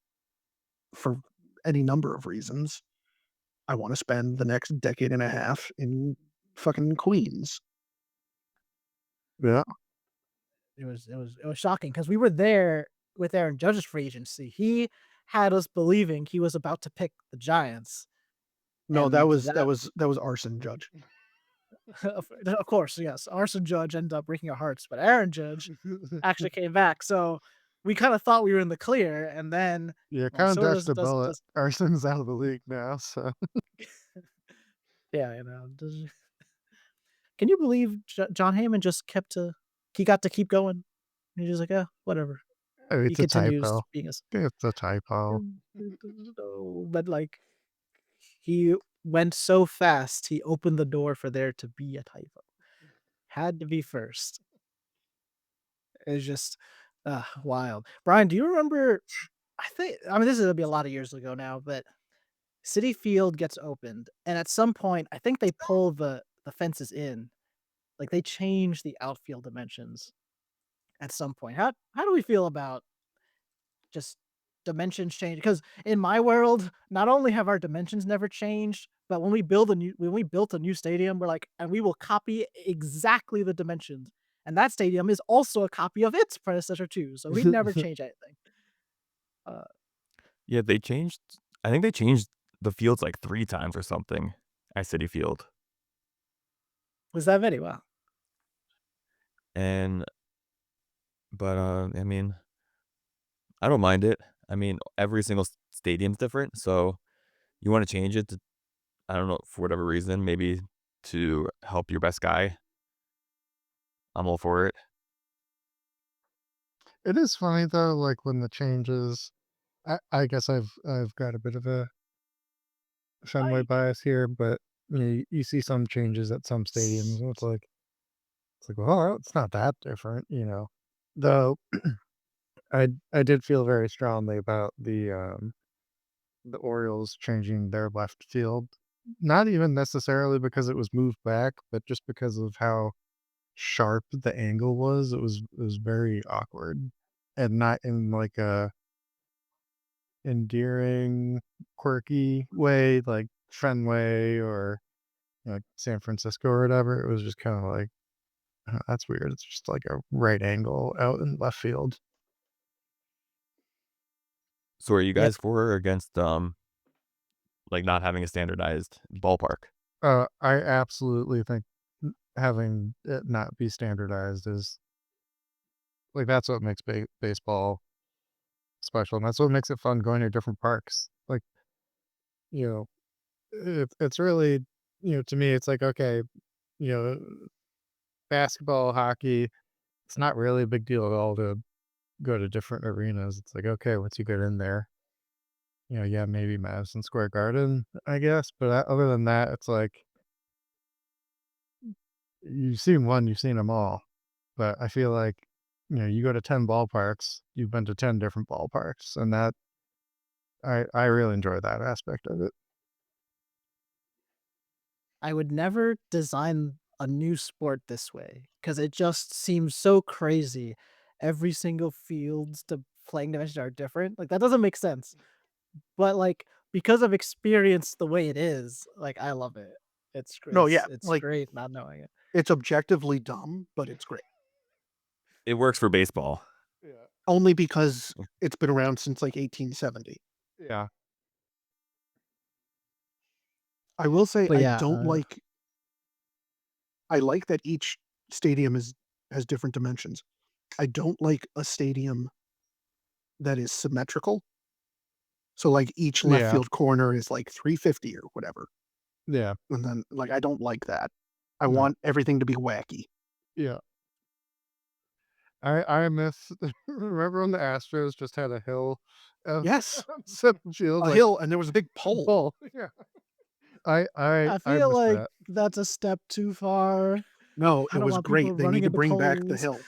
for any number of reasons, I want to spend the next decade and a half in fucking Queens. Yeah. It was shocking because we were there with Aaron Judge's free agency. He had us believing he was about to pick the Giants, No, that and was that Arson Judge. of course, yes, Arson Judge ended up breaking our hearts, but Aaron Judge actually came back, so we kinda thought we were in the clear, and then, Yeah, well, kind of so dodged does a does bullet. does Arson's out of the league now, so yeah, does can you believe John Heyman just he got to keep going? He's just like, "Yeah, whatever." oh, He it's a continues typo. being a s It's a typo. no, but, like, he went so fast, he opened the door for there to be a typo. Had to be first. It's just, wild. Brian, do you remember I mean, this is gonna be a lot of years ago now, but Citi Field gets opened, and at some point, I think they pull the fences in. Like, they change the outfield dimensions at some point. How do we feel about just dimensions change? Because in my world, not only have our dimensions never changed, but when we built a new stadium, we're like, and we will copy exactly the dimensions. And that stadium is also a copy of its predecessor too. So we never change anything. Uh, Yeah, they changed I think they changed the fields, like, 3 times or something at City Field, was that many? Wow. and I mean, I don't mind it. I mean, every single stadium's different, so you wanna change it to I don't know, for whatever reason, maybe to help your best guy, I'm all for it. It is funny though, like when the changes. I guess I've got a bit of a Fenway I bias here, but you see some changes at some stadiums, and it's like, well, it's not that different, you know. Though I did feel very strongly about the Orioles changing their left field, not even necessarily because it was moved back, but just because of how sharp the angle was. It was very awkward, and not in like a endearing, quirky way like Fenway or San Francisco or whatever. It was just kind of like, That's weird. It's just like a right angle out in left field." So are you Yep. guys for or against, like, not having a standardized ballpark? I absolutely think having it not be standardized is like that's what makes baseball special, and that's what makes it fun going to different parks. Like, you know, it's really, to me, it's like, okay, you know, basketball, hockey, it's not really a big deal at all to go to different arenas. It's like, okay, once you get in there, yeah, maybe Madison Square Garden, I guess. But other than that, it's like you've seen one, you've seen them all. But I feel like, you go to 10 ballparks, you've been to 10 different ballparks. And that, I really enjoy that aspect of it. I would never design a new sport this way because it just seems so crazy. Every single field's playing dimensions are different. Like that doesn't make sense. But like because of experience the way it is, like I love it. It's great. No, yeah, It's like, great not knowing it. it's objectively dumb, but it's great. It works for baseball. Yeah. Only because it's been around since, like, 1870. Yeah. I will say But yeah, I like that each stadium has different dimensions. I don't like a stadium that is symmetrical. So, like, each left Yeah. field corner is, like, 350 or whatever, Yeah. and then, like, I don't like that. I No. want everything to be wacky. Yeah. I miss remember when the Astros just had a hill of Yes, center field, a like, hill, and there was a big a pole. pole. Yeah. I I feel miss like that. that's a step too far. No, I it don't was want people great. They running need to into bring back the poles. hill.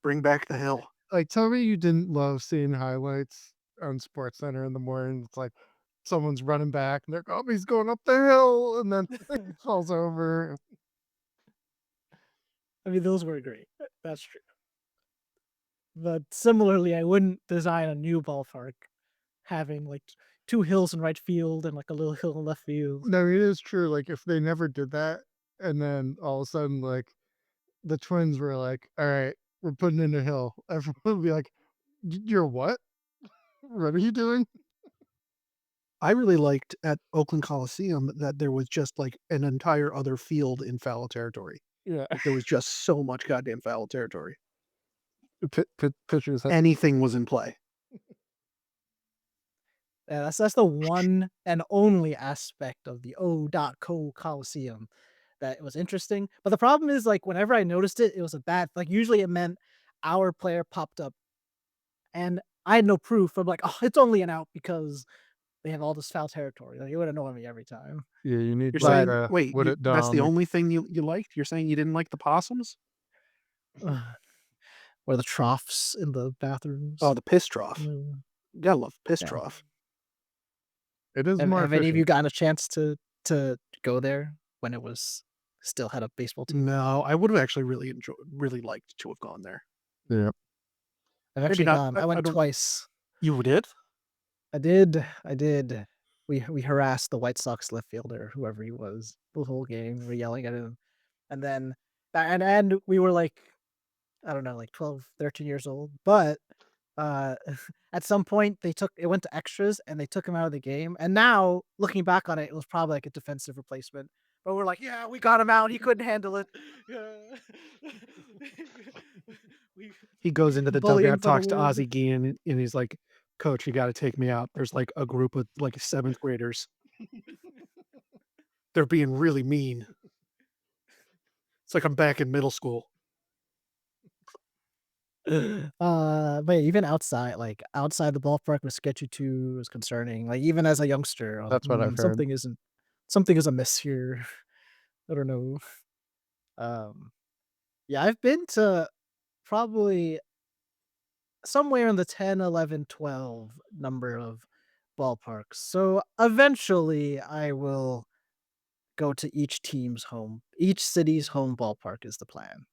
Bring back the hill. Like, tell me you didn't love seeing highlights on SportsCenter in the morning. It's like someone's running back and they're, "Oh, he's going up the hill," and then he falls over. I mean, those were great. That's true. But similarly, I wouldn't design a new ballpark having like two hills in right field and like a little hill in left field. No, it is true. Like, if they never did that, and then all of a sudden, like, the Twins were like, "All right, we're putting in a hill," everyone would be like, "You're what? What are you doing?" I really liked at Oakland Coliseum that there was just, like, an entire other field in foul territory. Yeah. Like, there was just so much goddamn foul territory. Pitchers. Anything was in play. Yeah, that's the one and only aspect of the O.Co Coliseum that was interesting. But the problem is, like, whenever I noticed it, it was a bad like, usually it meant our player popped up, and I had no proof. I'm like, "Oh, it's only an out because they have all this foul territory." Like, it would annoy me every time. Yeah, you need You're like But saying wait, would it that's the down. only thing you liked? You're saying you didn't like the possums? or the troughs in the Oh, bathrooms. the piss trough. Mm, Gotta love piss yeah. trough. It is Have more have any of you efficient. gotten a chance to go there when it was still had a baseball team? No, I would've actually really liked to have gone there. Yeah. I've Maybe actually not gone. I I went don't twice. You did? I did. We harassed the White Sox left fielder, whoever he was, the whole game. We're yelling at him, and then and we were like, I don't know, like 12, 13 years old. But uh, at some point, it went to extras, and they took him out of the game. And now, looking back on it, it was probably like a defensive replacement. But we're like, yeah, we got him out. He couldn't handle it. Yeah. we He goes into the bullying dugout, for the talks to win. Ozzie Guillen, and he's like, "Coach, you gotta take me out. There's, like, a group of, like, 7th graders. They're being really mean. It's like I'm back in middle school." But even outside the ballpark was sketchy too, was concerning. Like, even as a youngster, I was like, That's what I've heard. something is amiss here. I don't know. Um, yeah, I've been to probably somewhere in the 10, 11, 12 number of ballparks. So eventually I will go to each city's home ballpark is the plan.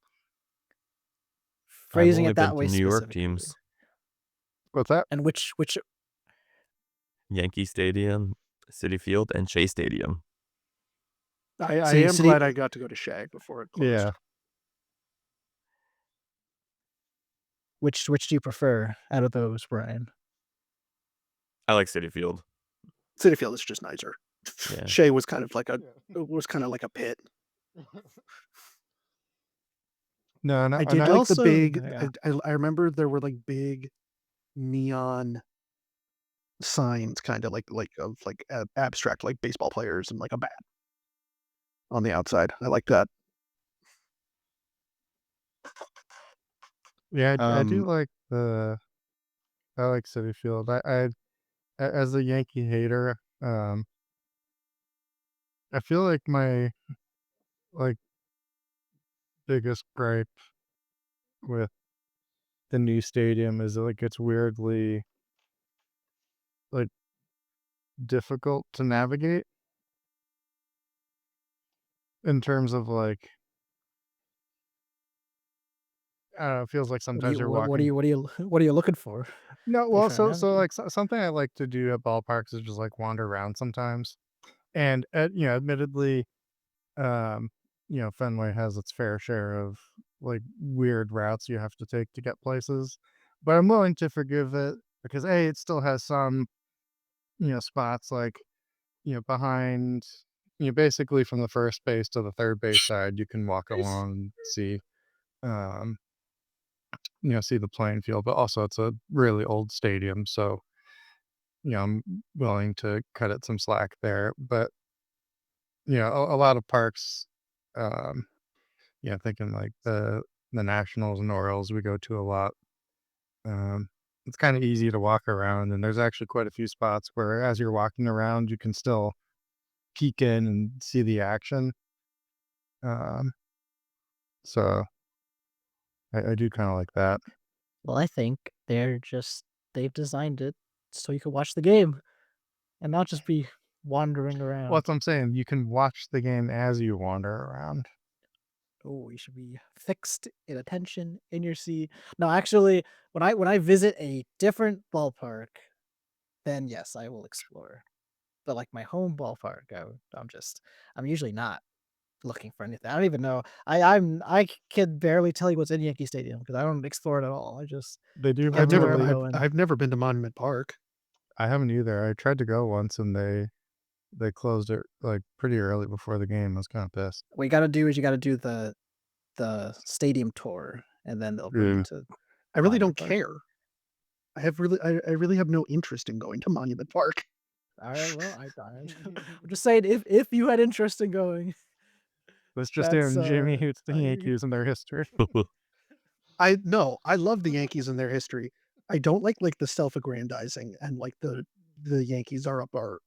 I've Phrasing only it been that to way New York specifically. teams. What's that? And which Yankee Stadium, City Field, and Shea Stadium. I city am city glad I got to go to Shag before it closed. Yeah. which do you prefer out of those, Brian? I like City Field. Citi Field is just nicer. Yeah. Shea was kind of like a pit. No, I and did I like the Also, big yeah. I remember there were, like, big neon signs kinda of, like, abstract, like, baseball players and, like, a bat on the outside. I like that. yeah, I do Um, like I like Citi Field. As a Yankee hater, I feel like my, like, biggest gripe with the new stadium is, like, it's weirdly, like, difficult to navigate in terms of, like, I don't know, it feels like What do sometimes you you're what are walking. you what are you what are you looking for? What No, are you well, trying to so, navigate? like, something I like to do at ballparks is just, like, wander around sometimes, and, admittedly, um, Fenway has its fair share of, like, weird routes you have to take to get places, but I'm willing to forgive it because, A, it still has some, spots, like, behind, basically from the first base to the third base side, you can walk along and see, um, see the playing field, but also it's a really old stadium, so, I'm willing to cut it some slack there, but, a lot of parks, um, thinking like the Nationals and Orioles we go to a lot, um, it's kinda easy to walk around, and there's actually quite a few spots where as you're walking around, you can still peek in and see the action, um, so I do kinda like that. Well, I think they've designed it so you can watch the game and not just be wandering Well, around. that's what I'm saying, you can watch the game as you wander around. Oh, you should be fixed in attention in your seat. No, actually, when I visit a different ballpark, then yes, I will explore. But like my home ballpark, I'm usually not. looking for anything. I don't even know. I can barely tell you what's in Yankee Stadium because I don't explore it at all. I just They do get have to an where I'm elite. going. I've never been to Monument Park. I haven't either. I tried to go once and they closed it like pretty early before the game. I was kind of pissed. What you gotta do is you gotta do the stadium tour, and then they'll bring you Yeah. to I really don't Monument Park. care. I really have no interest in going to Monument Park. Alright, well, I'm just saying if you had interest in going, Let's just that's, in Jimmy Hoots the I Yankees and their history. I love the Yankees and their history. I don't like the self-aggrandizing and like the Yankees are up our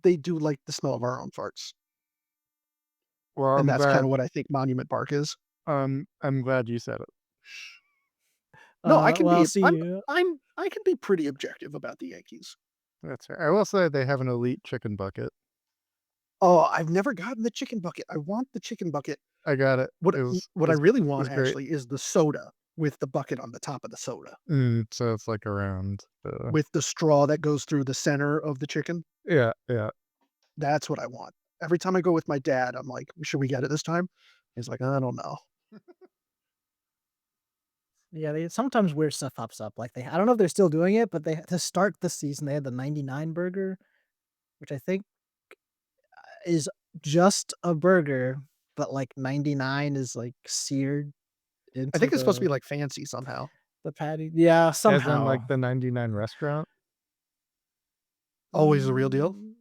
they do like the smell of our own farts. Well, And I'm that's kind glad. of what I think Monument Park is. I'm glad you said it. No, I can well, be see, I can be pretty objective about the Yankees. That's fair. I will say they have an elite chicken bucket. Oh, I've never gotten the chicken bucket. I want the chicken bucket. I got it. What It was what I really it want was great. actually is the soda with the bucket on the top of the soda, So it's like around. with the straw that goes through the center of the chicken. Yeah. That's what I want. Every time I go with my dad, I'm like, "Should we get it this time?" He's like, "I don't know." yeah, they sometimes weird stuff pops up, like, I don't know if they're still doing it, but they to start the season, they had the 99 burger, which I think is just a burger, but, like, 99 is, like, seared I into think it's supposed to be, like, fancy somehow. the patty. Yeah, As in somehow. like the 99 restaurant. Always the real deal? Mm,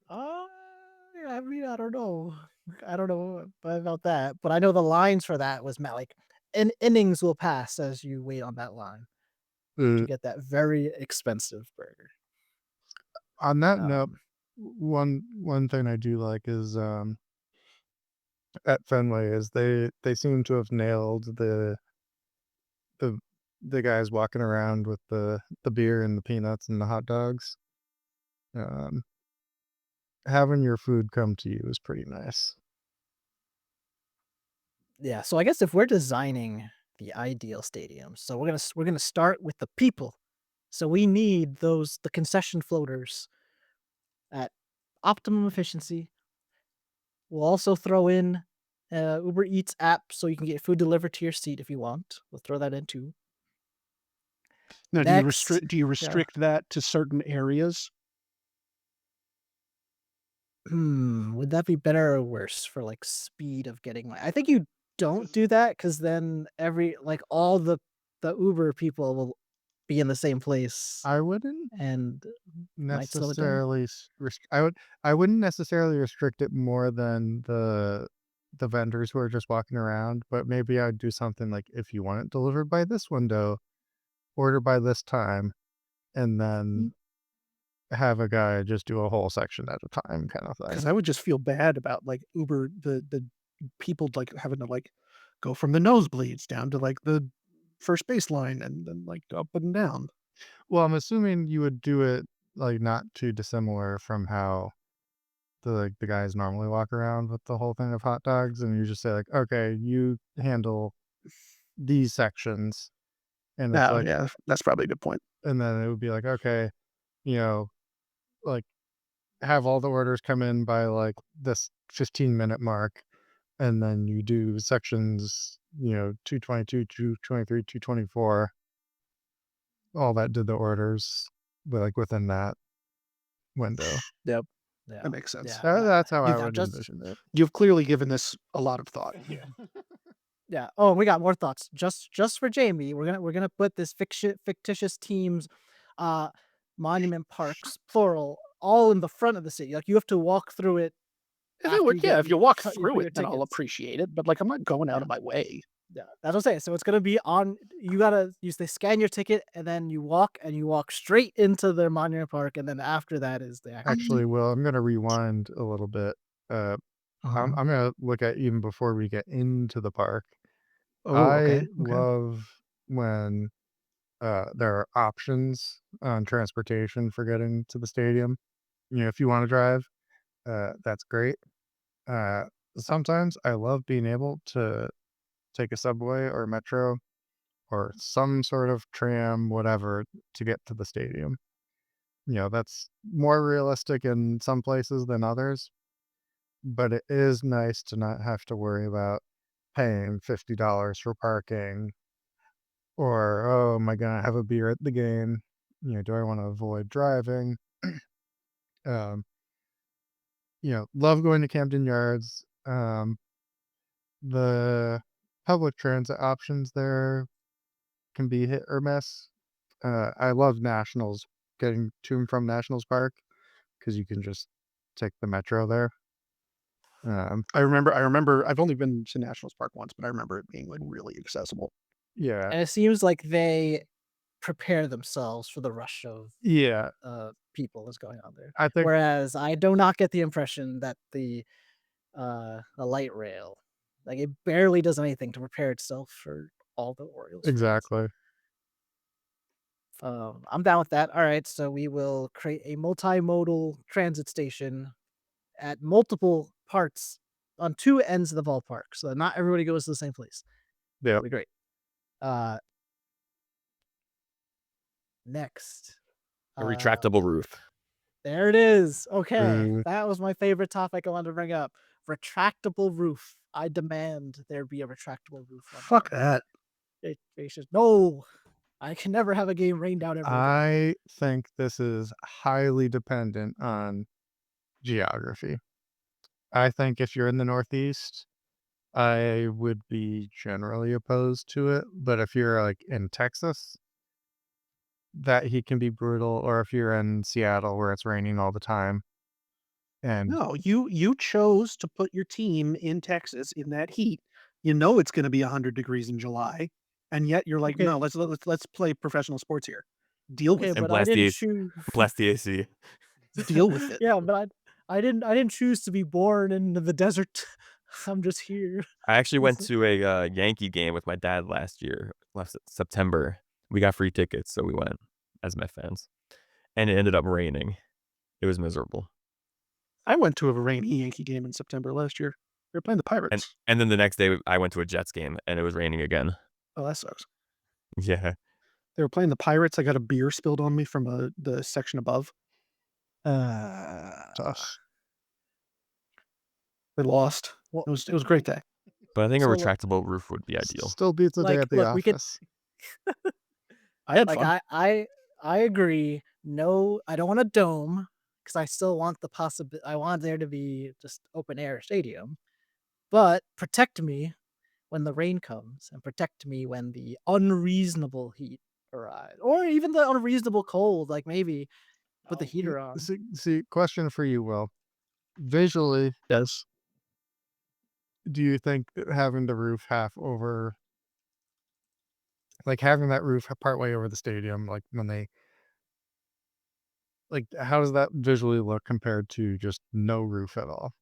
uh, yeah, I mean, I don't know. I don't know about that, but I know the lines for that was like, innings will pass as you wait on that line to Uh, get that very expensive burger. on that note, Um, one thing I do like is at Fenway is they seem to have nailed the the guys walking around with the beer and the peanuts and the hot dogs. Um, having your food come to you is pretty nice. yeah, so I guess if we're designing the ideal stadium, so we're gonna start with the people. So we need the concession floaters at optimum efficiency. We'll also throw in Uber Eats app so you can get food delivered to your seat if you want. We'll throw that in too. Now, Next, do you yeah. restrict that to certain areas? Would that be better or worse for like speed of getting I think you don't do that because then all the Uber people will be in the same place I wouldn't and might slow it down. necessarily I wouldn't necessarily restrict it more than the vendors who are just walking around, but maybe I'd do something like if you want it delivered by this window, order by this time, and Mm, then have a guy just do a whole section at a time kind of Because thing. I would just feel bad about, like, Uber the people, like, having to, like, go from the nosebleeds down to, like, the first base line and then, like, up and down. Well, I'm assuming you would do it like not too dissimilar from how the guys normally walk around with the whole thing of hot dogs, and you just say like, okay, you handle these sections, and it's Oh, like, yeah, that's probably a good point. and then it would be like, okay, you know, like have all the orders come in by like this 15-minute mark, and then you do sections, 222, 223, 224, all that did the orders, but like within that window. Yep, yeah, that makes sense. yeah, no, That's how I You've yeah, would just envision it. you've clearly given this a lot of thought. yeah. Yeah. Oh, we got more thoughts. Just for Jamie, we're gonna put this fictitious teams, uh, monument parks, plural, all in the front of the city. Like you have to walk through it after you get If you walk you put through your it, then I'll tickets. appreciate it, but, like, I'm not going out Yeah, of my way. yeah. That's what I'm saying. So it's gonna be on. You gotta use they scan your ticket and then you walk straight into the monument park, and then after that is the actual Actually, stadium. well, I'm gonna rewind a little bit. Uh, Uh-huh. I'm gonna look at even before we get into the park. Oh, I okay, okay. love when there are options on transportation for getting to the stadium. If you want to drive, that's great. Uh, sometimes I love being able to take a subway or metro or some sort of tram, whatever, to get to the stadium. That's more realistic in some places than others. but it is nice to not have to worry about paying $50 for parking or, oh, am I going to have a beer at the game? Do I want to avoid driving? Um, love going to Camden Yards. The public transit options there can be hit or miss. I love Nationals, getting to and from Nationals Park because you can just take the metro there. I remember I've only been to Nationals Park once, but I remember it being like really accessible. Yeah, And it seems like they prepare themselves for the rush of yeah. people that's going on there. I think Whereas I do not get the impression that the light rail, like it barely does anything to prepare itself for all the Orioles fans. exactly. I'm down with that. All right, so we will create a multimodal transit station at multiple parts on two ends of the ballpark, so that not everybody goes to the same place. Yeah. That'll be great. Next, A retractable roof. there it is. Okay, Mm. that was my favorite topic I wanted to bring up. Retractable roof. I demand there be a retractable roof. Fuck that. No, I can never have a game rain down every day. I think this is highly dependent on geography. I think if you're in the Northeast, I would be generally opposed to it. But if you're like in Texas, that heat can be brutal. Or if you're in Seattle where it's raining all the time. And No, you chose to put your team in Texas in that heat. You know it's going to be 100 degrees in July, and yet you're like, Okay. no, let's play professional sports here. Deal Okay, with And but I blast the didn't AC. choose. Blast the AC. it. Deal with it. Yeah, but I didn't choose to be born in the desert. I'm just here. I actually went to a Yankee game with my dad last September. We got free tickets, so we went as Met fans. And it ended up raining. It was miserable. I went to a rainy Yankee game in September last year. They were playing the Pirates. And then the next day, I went to a Jets game, and it was raining again. Oh, that sucks. Yeah. They were playing the Pirates. I got a beer spilled on me from the section above. tough. They lost. Well, It was a great day. But I think a So, retractable roof would be ideal. Still beats a day Like, at the look, we could- office. I had like fun. I agree. No, I don't want a dome because I still want the possibility. I want there to be just open air stadium, but protect me when the rain comes and protect me when the unreasonable heat arrives, or even the unreasonable cold. Like maybe put the heater on. See, question for you, Will. Visually, Yes. do you think having the roof having that roof partway over the stadium, like when they, like, how does that visually look compared to just no roof at all?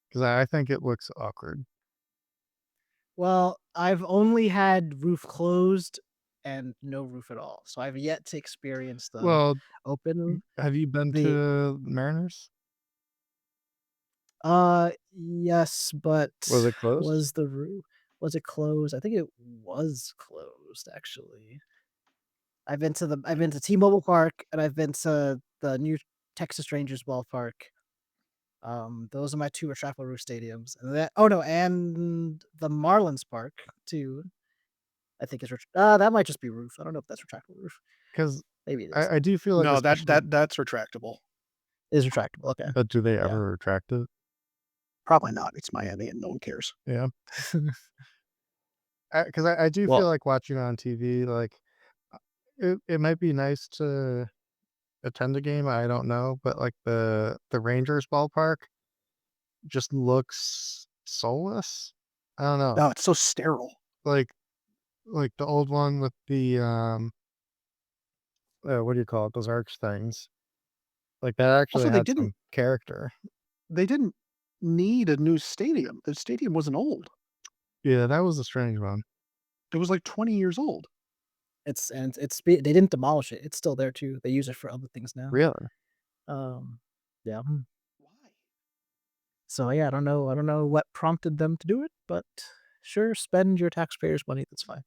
Because I think it looks awkward. Well, I've only had roof closed and no roof at all, so I've yet to experience the Well, open. have you been The- to Mariners? Yes, but Was it closed? Was it closed? I think it was closed actually. I've been to T-Mobile Park and I've been to the new Texas Rangers ballpark. Those are my two retractable roof stadiums. And the Marlins Park too. I think is that might just be roof. I don't know if that's retractable roof. Because Maybe it is. I do feel like No, especially- that's retractable. It is retractable. Okay. But do they ever retract it? Probably not. It's Miami and no one cares. Yeah. Because I do Well- feel like watching on TV, like it might be nice to attend a game. I don't know, but like the Rangers ballpark just looks soulless. I don't know. No, it's so sterile. Like the old one with the what do you call it? Those arch things. Like that actually Also, they had some didn't- character. They didn't need a new stadium. The stadium wasn't old. Yeah, that was a strange one. It was like 20 years old. They didn't demolish it. It's still there too. They use it for other things now. Really? Yeah. Why? So yeah, I don't know what prompted them to do it, but sure, spend your taxpayers' money. That's fine.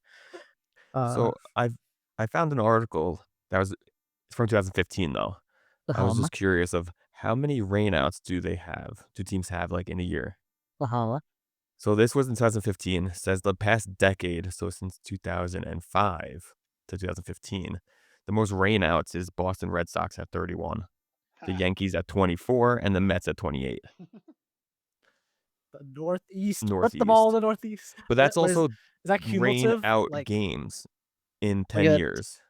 So I found an article that was from 2015 though. I was just curious of how many rainouts do teams have, like, in a year? Uh-huh. So this was in 2015. Says the past decade, so since 2005 to 2015, the most rainouts is Boston Red Sox at 31, the Yankees at 24, and the Mets at 28. The Northeast. What's the ball in Northeast. the Northeast? But that's What is also that rain cumulative? out Like, games in oh 10 yeah. years.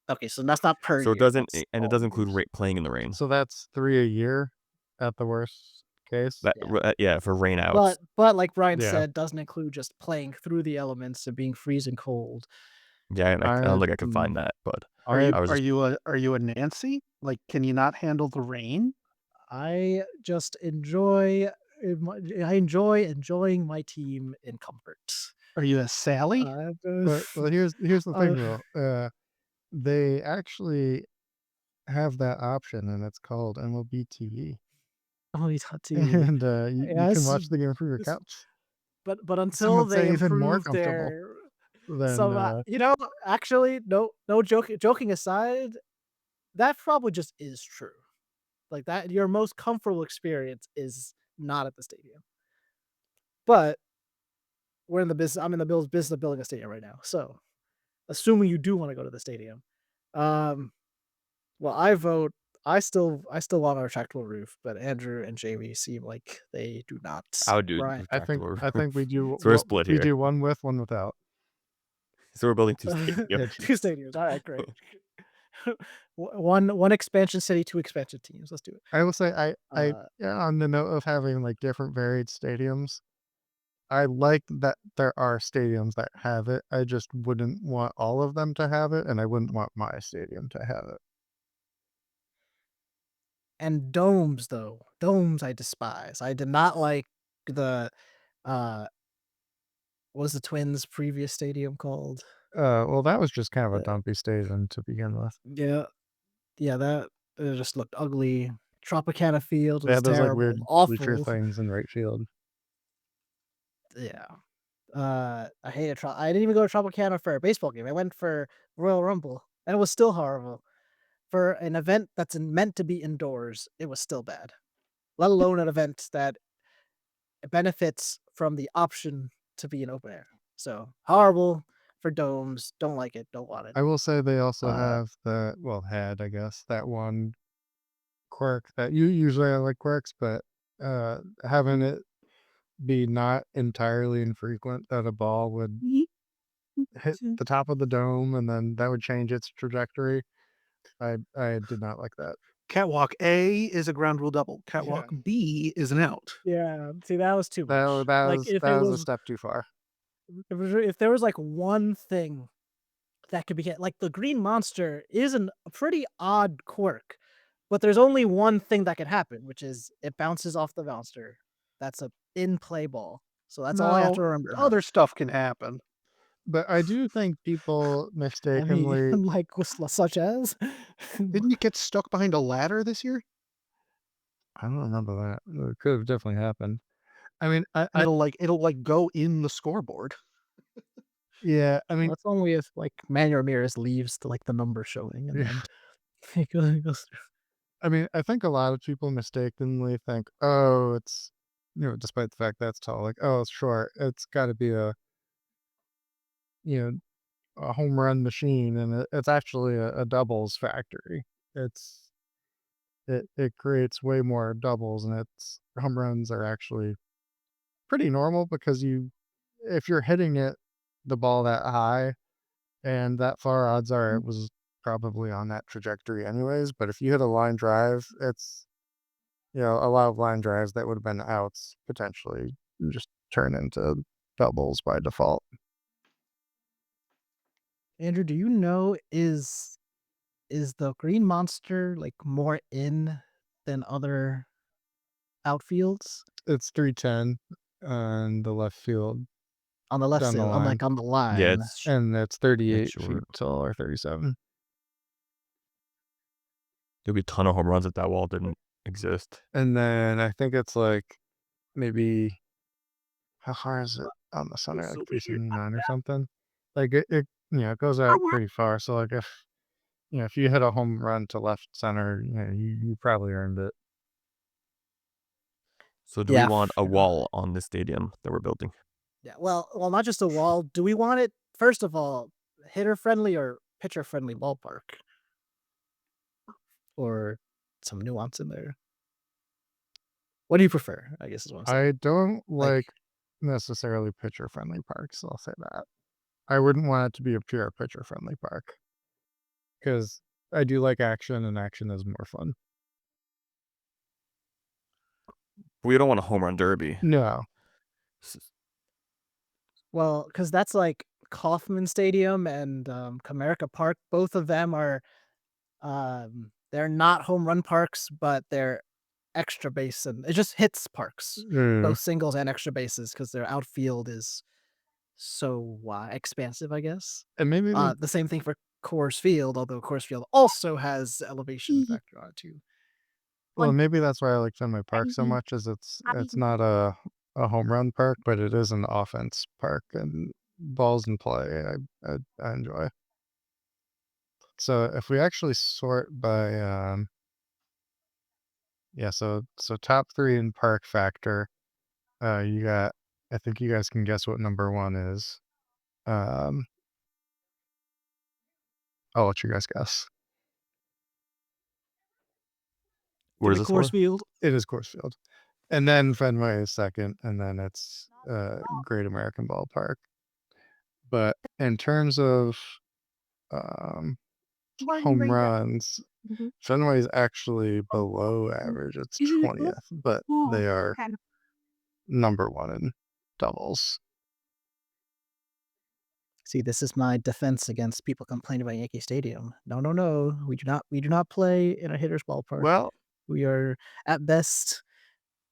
Okay, so that's not per So it year. doesn't That's and it all doesn't include years. playing in the rain. So that's 3 a year at the worst case. Yeah. Yeah, for rain outs. But like Brian Yeah. said, doesn't include just playing through the elements and being freezing cold. Yeah, and I don't think I could mm, find that, but Are I you I was are just you a Nancy? Like, can you not handle the rain? I just enjoy I enjoy enjoying my team in comfort. Are you a Sally? Uh, well, here's the uh, thing though. They actually have that option, and it's called MLB TV. oh, he's hot TV. And you can Yes, watch the game from your couch. but Some until would they say even more improve comfortable their than some, actually, no joking aside, that probably just is true. Like that, your most comfortable experience is not at the stadium. But I'm in the Bills business of building a stadium right now. So, assuming you do want to go to the stadium, um, well, I vote. I still want a retractable roof, but Andrew and Jamie seem like they do not. I would do Brian, retractable I think we roof. do So we're split we here. do one with, one without. So we're building 2 Yeah, stadiums. two stadiums. All right, great. One expansion city, two expansion teams. Let's do it. I will say Uh, yeah, on the note of having like different varied stadiums, I like that there are stadiums that have it. I just wouldn't want all of them to have it, and I wouldn't want my stadium to have it. and domes though. Domes I despise. I did not like the uh what was the Twins' previous stadium called? Well, that was just kind of a Uh, dumpy stadium to begin with. yeah, yeah, that it just looked ugly. Tropicana Field They was had those like terrible, weird bleacher awful. things in right field. Yeah. I hated I didn't even go to Tropicana for a baseball game. I went for Royal Rumble, and it was still horrible. For an event that's meant to be indoors, it was still bad. Let alone an event that benefits from the option to be in open air. So horrible for domes. Don't like it. Don't want it. I will say they also Uh, have had, I guess, that one quirk that you usually I like quirks, but having it be not entirely infrequent that a ball would hit the top of the dome and then that would change its trajectory. I did not like that. Catwalk A is a ground rule double. Catwalk B is an out. yeah. See, that was too That much. that Like was that was a step too far. if there was like one thing that could be hit, like the green monster is a pretty odd quirk, but there's only one thing that can happen, which is it bounces off the monster. That's a in play ball. So that's all I have to No, remember about other it. stuff can happen. But I do think people I mean, mistakenly like such as Didn't you get stuck behind a ladder this year? I don't remember that. It could have definitely happened. I mean, And it'll go in the scoreboard. yeah, I well, mean, that's only if like Manuel Ramirez leaves to like the number showing, and yeah. then it goes through. I mean, I think a lot of people mistakenly think, oh, it's, despite the fact that's tall, like, oh, it's short. It's got to be you know, a home run machine, and it's actually a doubles factory. It's it creates way more doubles, and its home runs are actually pretty normal because if you're hitting the ball that high and that far, odds are it was probably on that trajectory anyways. But if you hit a line drive, it's a lot of line drives that would have been outs potentially just turn into doubles by default. Andrew, do you know is the green monster like more in than other outfields It's 310 on the left field on the left down the side, line, unlike on the Yeah, line? and it's it's 38 feet short. tall or 37. There'd be a ton of home runs if that wall didn't exist. And then I think it's like maybe how far is it on the center? Like 379 or something. Like it goes out pretty far. So like if you hit a home run to left center, you probably earned it. So do we Yeah. want a wall on this stadium that we're building? Yeah. Well, not just a wall. Do we want it, first of all, hitter friendly or pitcher friendly ballpark? Or some nuance in there? What do you prefer? I guess is what I'm saying. I don't Like, like necessarily pitcher-friendly parks, I'll say that. I wouldn't want it to be a pure pitcher-friendly park. Because I do like action, and action is more fun. We don't want a home run derby. No. well, because that's like Kauffman Stadium and Comerica Park. Both of them are they're not home run parks, but they're extra base and it just hits parks, both singles and extra bases, because their outfield is so expansive, I guess. And maybe The same thing for Coors Field, although Coors Field also has elevation factor on it too. well, maybe that's why I like Fenway Park so much, is it's not a home run park, but it is an offense park, and balls in play I enjoy. So if we actually sort by so top 3 in park factor, you got, I think you guys can guess what number 1 is. I'll let you guys guess. Where's The this Coors for? Field. It is Coors Field. And then Fenway is second, and then it's Great American Ballpark. But in terms of home runs, Fenway is actually below average. It's 20th, but they are number 1 in doubles. See, this is my defense against people complaining about Yankee Stadium. No. We do not play in a hitter's ballpark. Well, We are at best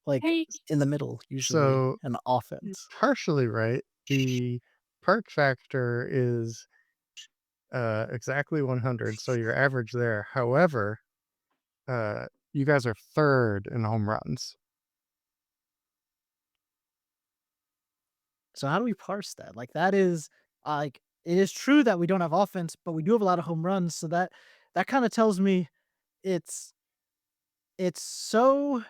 like in the middle, usually, so an offense. partially right. The park factor is exactly 100, so you're average there. However, you guys are 3rd in home runs. So how do we parse that? Like that is like it is true that we don't have offense, but we do have a lot of home runs. So that kind of tells me it's so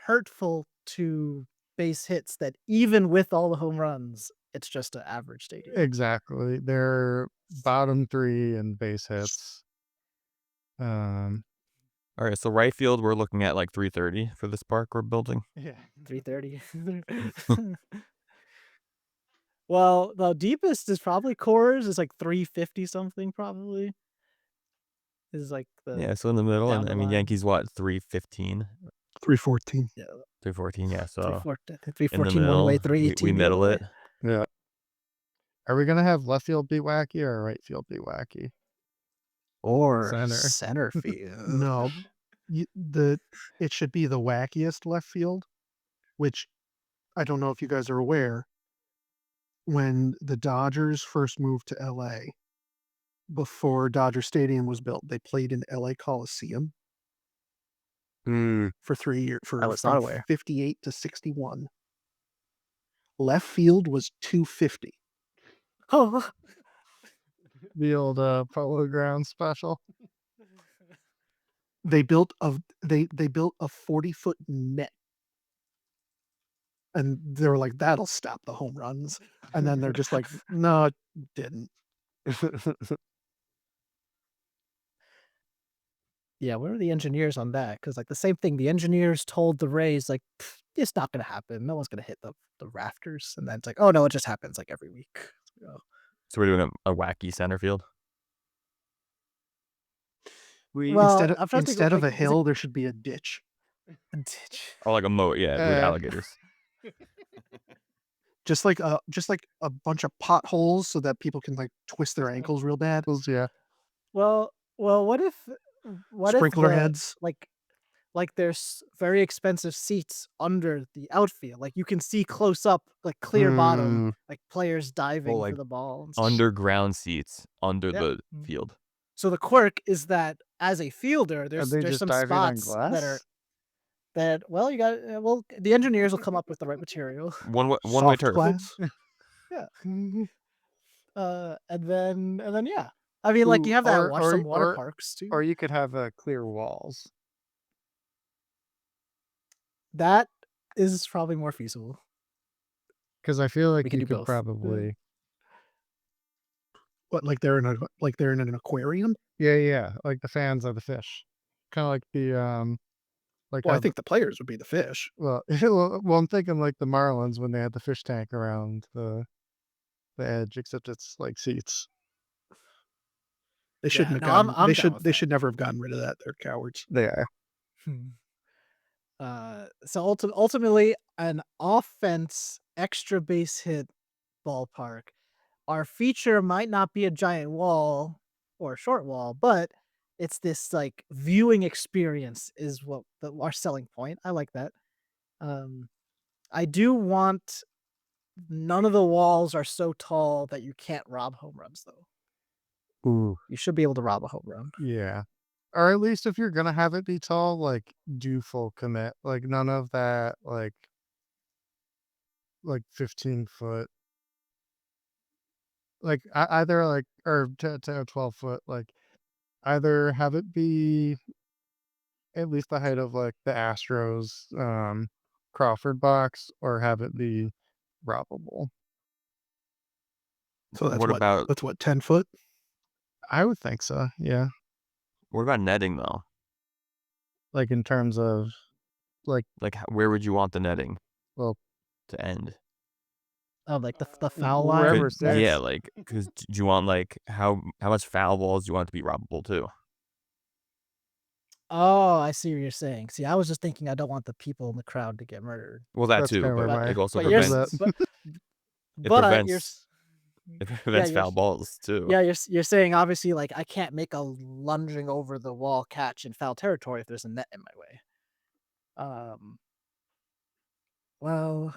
hurtful to base hits that even with all the home runs, it's just an average stadium. Exactly. They're bottom 3 in base hits. All right, so right field, we're looking at like 330 for this park we're building. Yeah, 330. Well, the deepest is probably Coors. It's like 350 something probably. Is like the Yeah, so in the middle, down and the I mean line. Yankees what 315, 314. Yeah, 314. Yeah, so 314 one way, 318 we the middle other it. way. Yeah. Are we gonna have left field be wacky or right field be wacky? Or Center. center field. No, it should be the wackiest left field, which I don't know if you guys are aware. When the Dodgers first moved to LA, before Dodger Stadium was built, they played in LA Coliseum for 3 years, I was not from aware. 58 to 61. Left field was 250. Oh, The old Polo Ground special. They built a 40-foot net. And they were like, that'll stop the home runs. And then they're just like, no, it didn't. yeah. Where are the engineers on that? Because like the same thing, the engineers told the Rays like it's not gonna happen. No one's gonna hit the rafters, and then it's like, oh no, it just happens like every week. Oh. So we're doing a wacky center field. Well, Instead of a hill, there should be a ditch. A ditch. Or like a moat, yeah, with alligators. Just like a bunch of potholes so that people can like twist their ankles real bad. Yeah. Well, what if Sprinkler the- heads. like there's very expensive seats under the outfield. Like you can see close up, like clear bottom, like players diving like for the ball. Underground seats under Yeah. the field. So the quirk is that as a fielder, Are there's they just some diving on spots glass? well you got the engineers will come up with the right material. One way Soft turf. glass. Yeah. And then yeah. I mean, like you have that some water parks too. Or you could have clear walls. That is probably more feasible. Because I feel We like can you do could both. probably, What, like they're in an aquarium? yeah, like the fans are the fish, kind of like the like Well, I how the, think the players would be the fish. well, well, I'm thinking like the Marlins when they had the fish tank around the edge, except it's like seats. They Yeah, shouldn't have no, I'm gotten. I'm down with They that. should never have gotten rid of that. They're cowards. They are. Hmm. So ultimately, an offense extra base hit ballpark. Our feature might not be a giant wall or a short wall, but it's this like viewing experience is what our selling point. I like that. Um, I do want none of the walls are so tall that you can't rob home runs though. Ooh, You should be able to rob a home run. yeah. Or at least if you're gonna have it be tall, like do full commit. Like none of that like 15 foot. Like either like or 10 or 12 foot. Like either have it be at least the height of like the Astros Crawford box, or have it be robbable. So What about 10 foot. I would think so. Yeah. netting though? Like in terms of like, Like where would you want the netting well, to end? Oh, like the foul wherever line. it's net? there. Yeah, like because do you want like how much foul balls do you want it to be robbable too? Oh, I see what you're saying. See, I was just thinking I don't want the people in the crowd to get murdered. Well, that That's too, kind of where but But it also but you're was prevents at. it but you're prevents it yeah prevents you're foul balls too. yeah you're saying obviously like I can't make a lunging over the wall catch in foul territory if there's a net in my way. Well,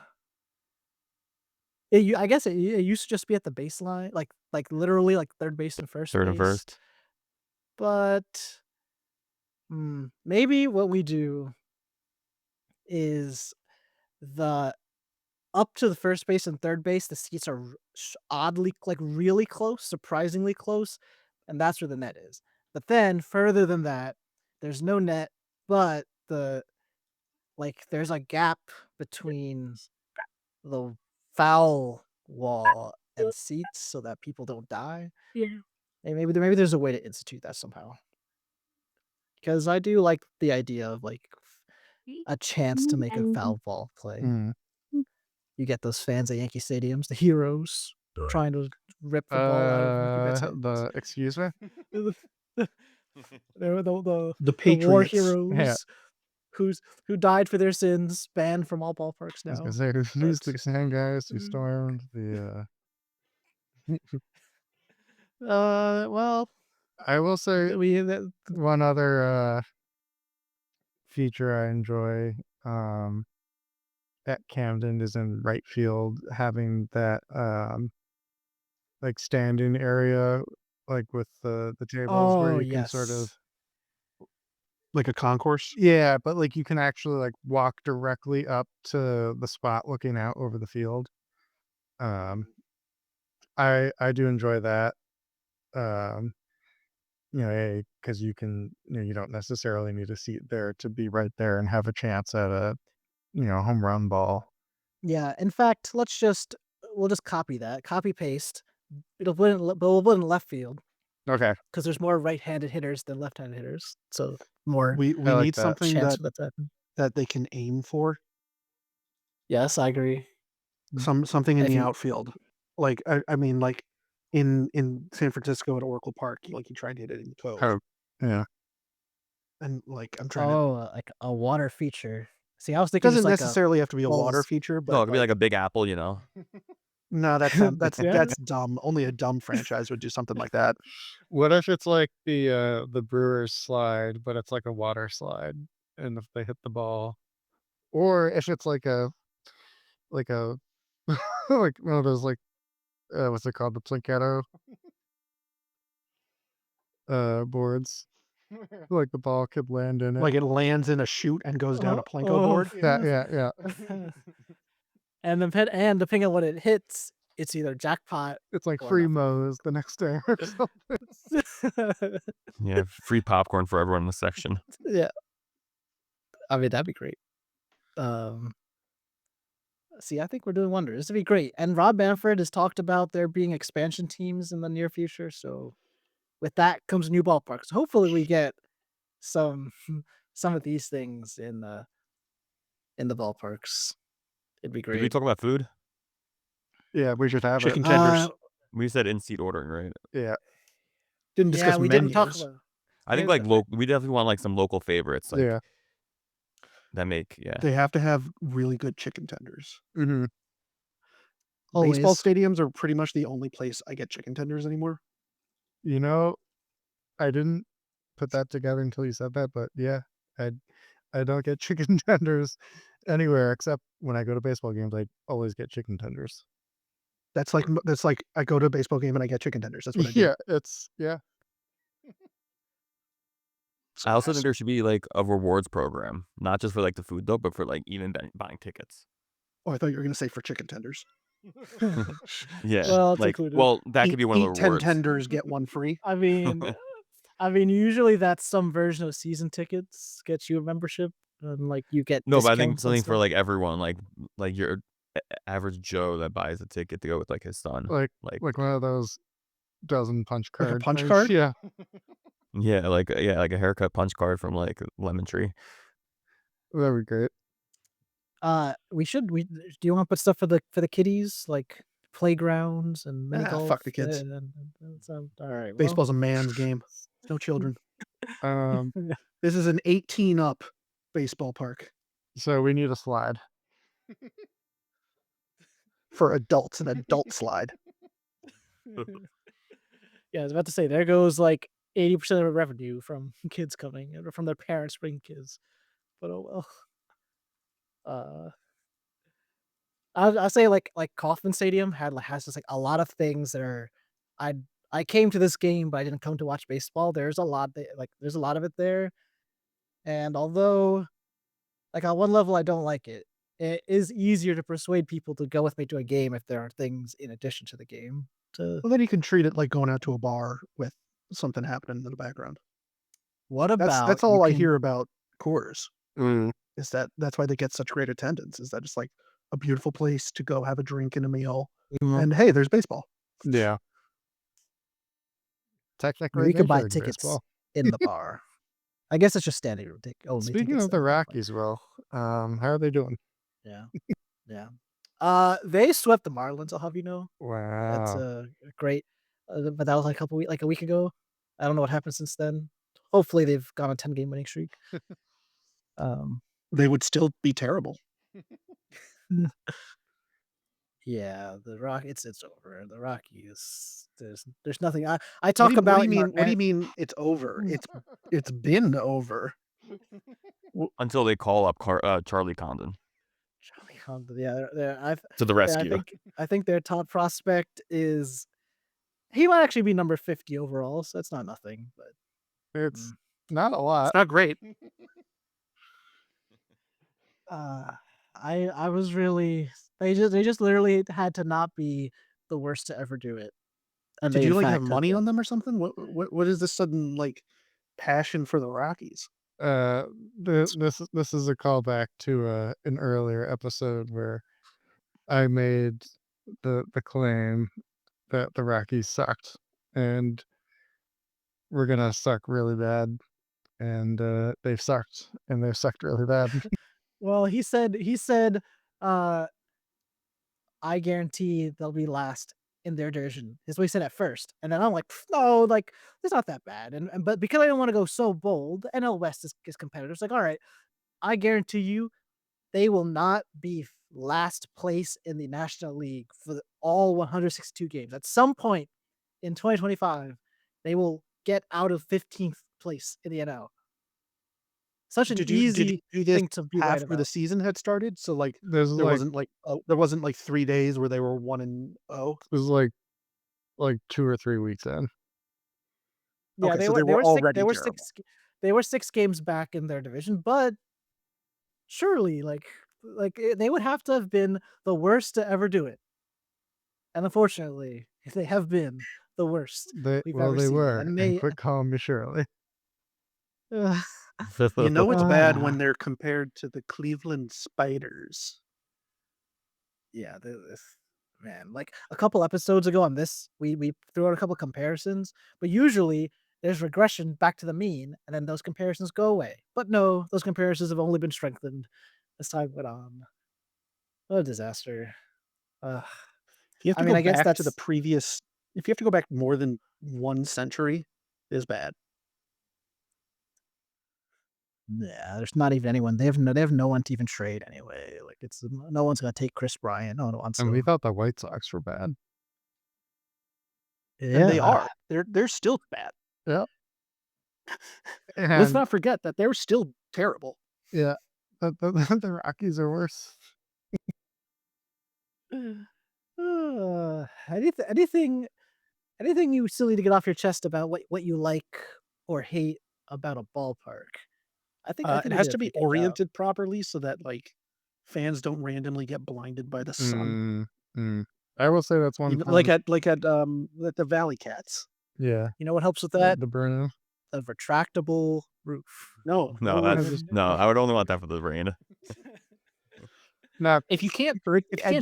I guess it used to just be at the baseline, like literally like third base and first Third and base. first. But maybe what we do is the up to the first base and third base, the seats are oddly, like really close, surprisingly close, and that's where the net is. But then further than that, there's no net, but there's a gap between the foul wall and seats so that people don't die. Yeah. And maybe there's a way to institute that somehow. Because I do like the idea of like a chance to make a foul ball play. Mm. You get those fans at Yankee stadiums, the heroes, trying to rip the ball out of Mookie Betts' hands. Excuse me? They're the The war Patriots. Yeah. heroes who died for their sins, banned from all ballparks I was now. gonna say who's But- the same guys who stormed the well, I will say one other feature I enjoy at Camden is in right field, having that like standing area, like with the tables where oh you can sort of, yes, Like a concourse. yeah, but like you can actually like walk directly up to the spot looking out over the field. I do enjoy that. Um, because you can, you don't necessarily need a seat there to be right there and have a chance at a, home run ball. yeah. In fact, we'll just copy that, copy paste. We'll put it in left field Okay, because there's more right-handed hitters than left-handed hitters, so more We I like need that. something chance that for that to happen. that they can aim for. Yes, I agree. Something in If the you- outfield. Like I mean, like in San Francisco at Oracle Park, you try to hit it in the cove. Oh, yeah. And like I'm trying to. like a water feature. See, I was It thinking just doesn't like necessarily have to be a water balls. feature, but No, it could be like a big apple, you know. no, that's Yeah. that's dumb. Only a dumb franchise would do something like that. What if it's like the Brewers slide, but it's like a water slide, and if they hit the ball, or if it's like a like like one of those like what's it called, the Plinkato boards, like the ball could land in it. Like it lands in a chute and goes down a Plinko board. Yeah. And depending on what it hits, it's either jackpot. It's like Or free nothing. mows the next day or something. Yeah, free popcorn for everyone in the section. Yeah, I mean that'd be great. See, I think we're doing wonders. This would be great. And Rob Manfred has talked about there being expansion teams in the near future. So with that comes new ballparks. Hopefully, we get some some of these things in the ballparks. It'd be Did we great. talk about food? Yeah, we should have Chicken it. tenders. We said in-seat ordering, right? Yeah. Didn't Yeah, discuss we didn't talk menus. about. I think Here's like we definitely want like some local favorites like Yeah. that make They have to have really good chicken tenders. Mm-hmm. Baseball always. stadiums are pretty much the only place I get chicken tenders anymore. You know, I didn't put that together until you said that, but yeah, I don't get chicken tenders anywhere except when I go to baseball games. I always get chicken tenders. That's like I go to a baseball game and I get chicken tenders. That's what I do. Yeah, it's So I also nice. think there should be like a rewards program, not just for like the food though, but for like even buying tickets. Oh, I thought you were gonna say for chicken tenders. Yeah, Well, it's like included. that could be one of the Eat 10 rewards. tenders, get one free. I mean, usually that's some version of season tickets gets you a membership, and like you get No, but I think discounts on something for stuff. like everyone, like your average Joe that buys a ticket to go with like his son. like Like one of those dozen punch Like a card punch things. card? Yeah. like a haircut punch card from like Lemon Tree. That'd be great. We do you want to put stuff for the kiddies like playgrounds and mini golf? Fuck the kids. All right. Well, Baseball's a man's game. No children. Um, This is an 18 up baseball park so we need a slide. for adults, an adult slide. yeah, I was about to say there goes like 80% of the revenue from kids coming or from their parents bringing kids. But oh well. I'll say like Kauffman Stadium has just like a lot of things that are I I came to this game, but I didn't come to watch baseball. There's a lot there's a lot of it there. And although like on one level I don't like it, it is easier to persuade people to go with me to a game if there are things in addition to the game. To Well, then you can treat it like going out to a bar with something happening in the background. what That's about all I can- hear about Coors. Mm. Is that's why they get such great attendance. Is that it's like a beautiful place to go have a drink and a meal. And hey, there's baseball. Yeah. Technically, we could they buy should tickets baseball. in the bar. I guess it's just standing room ticket. Only Speaking tickets of the then. Rockies, Will, how are they doing? Yeah. Yeah. They swept the Marlins, I'll have you know. That's Wow. great. But that was like a week ago. I don't know what happened since then. Hopefully they've gone on 10-game winning streak. They would still be terrible. Yeah, it's over. The Rockies, there's nothing. I What talk do you about mean? What do you mean it's over? It's been over. Until they call up Charlie Condon Charlie Condon, yeah, to the yeah, rescue. I think their top prospect is he might actually be number 50 overall, so that's not nothing. But It's not a lot. It's not great. I was really they just literally had to not be the worst to ever do it. And Did they you in like fact have have money been. on them or something? What is this sudden like passion for the Rockies? This is a callback to an earlier episode where I made the claim that the Rockies sucked and we're gonna suck really bad, and they've sucked really bad. Well, he said uh I guarantee they'll be last in their division. Is what he said at first. And then I'm like, no, like it's not that bad. And but because I don't want to go so bold, NL West is competitive. It's like, all right, I guarantee you they will not be last place in the National League for all 162 games. At some point in 2025, they will get out of 15th place in the NL. Such an Did easy you do this thing to be right after the about. season had started? So like There's there like wasn't like 3 days where they were 1-0. there's like 2 or 3 weeks in. Yeah, Okay, so they were already terrible. They were 6 games back in their division, but surely they would have to have been the worst to ever do it. And unfortunately, they have been the worst we've ever They seen. were, And and they quit calling me Shirley. You know it's bad Uh, when they're compared to the Cleveland Spiders. Yeah, man, like a couple episodes ago on this, we threw out a couple comparisons, but usually there's regression back to the mean, and then those comparisons go away. But no, those comparisons have only been strengthened as time went on. What a disaster. Uh, If you have I to mean, go I guess back to the that's previous, if you have to go back more than 1 century, is bad. yeah. There's not even anyone. They have no one to even trade anyway. Like it's no one's gonna take Chris Bryant. No one wants And we him. thought the White Sox were bad. And they Yeah, are. They're still bad. Yeah. Let's And not forget that they're still terrible. yeah, the Rockies are worse. anything you still need to get off your chest about what you like or hate about a ballpark? I It think we has did a to be pretty good job. oriented properly so that like fans don't randomly get blinded by the sun. Mm, mm. I will say that's You one know, thing. at the Valley Cats. Yeah, You know what helps with that? the Bruno. A retractable roof. No, No, no. I just no. I would only want that for the rain. not. If you can't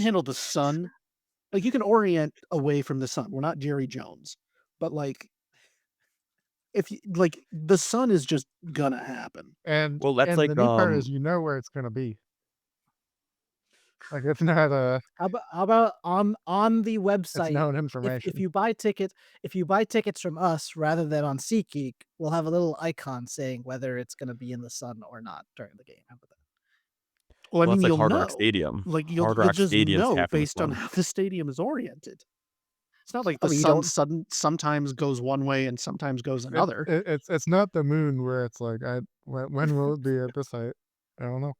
handle the sun, like you can orient away from the sun. We're not Jerry Jones, but like if you like the sun is just gonna happen. And Well, that's and like the neat part is you know where it's gonna be. Like it's not How about on the it's website? known If information. you buy tickets from us rather than on SeatGeek, we'll have a little icon saying whether it's going to be in the sun or not during the game. How about that? Well, I Well, mean, it's like you'll Hard Rock know. Stadium. Like Hard you'll Rock just Stadium's know half in the based on sun. how the stadium is oriented. It's not like I the mean, you sun sometimes goes one way and sometimes goes another. It's not the moon where it's like when will it be at this height? I don't know.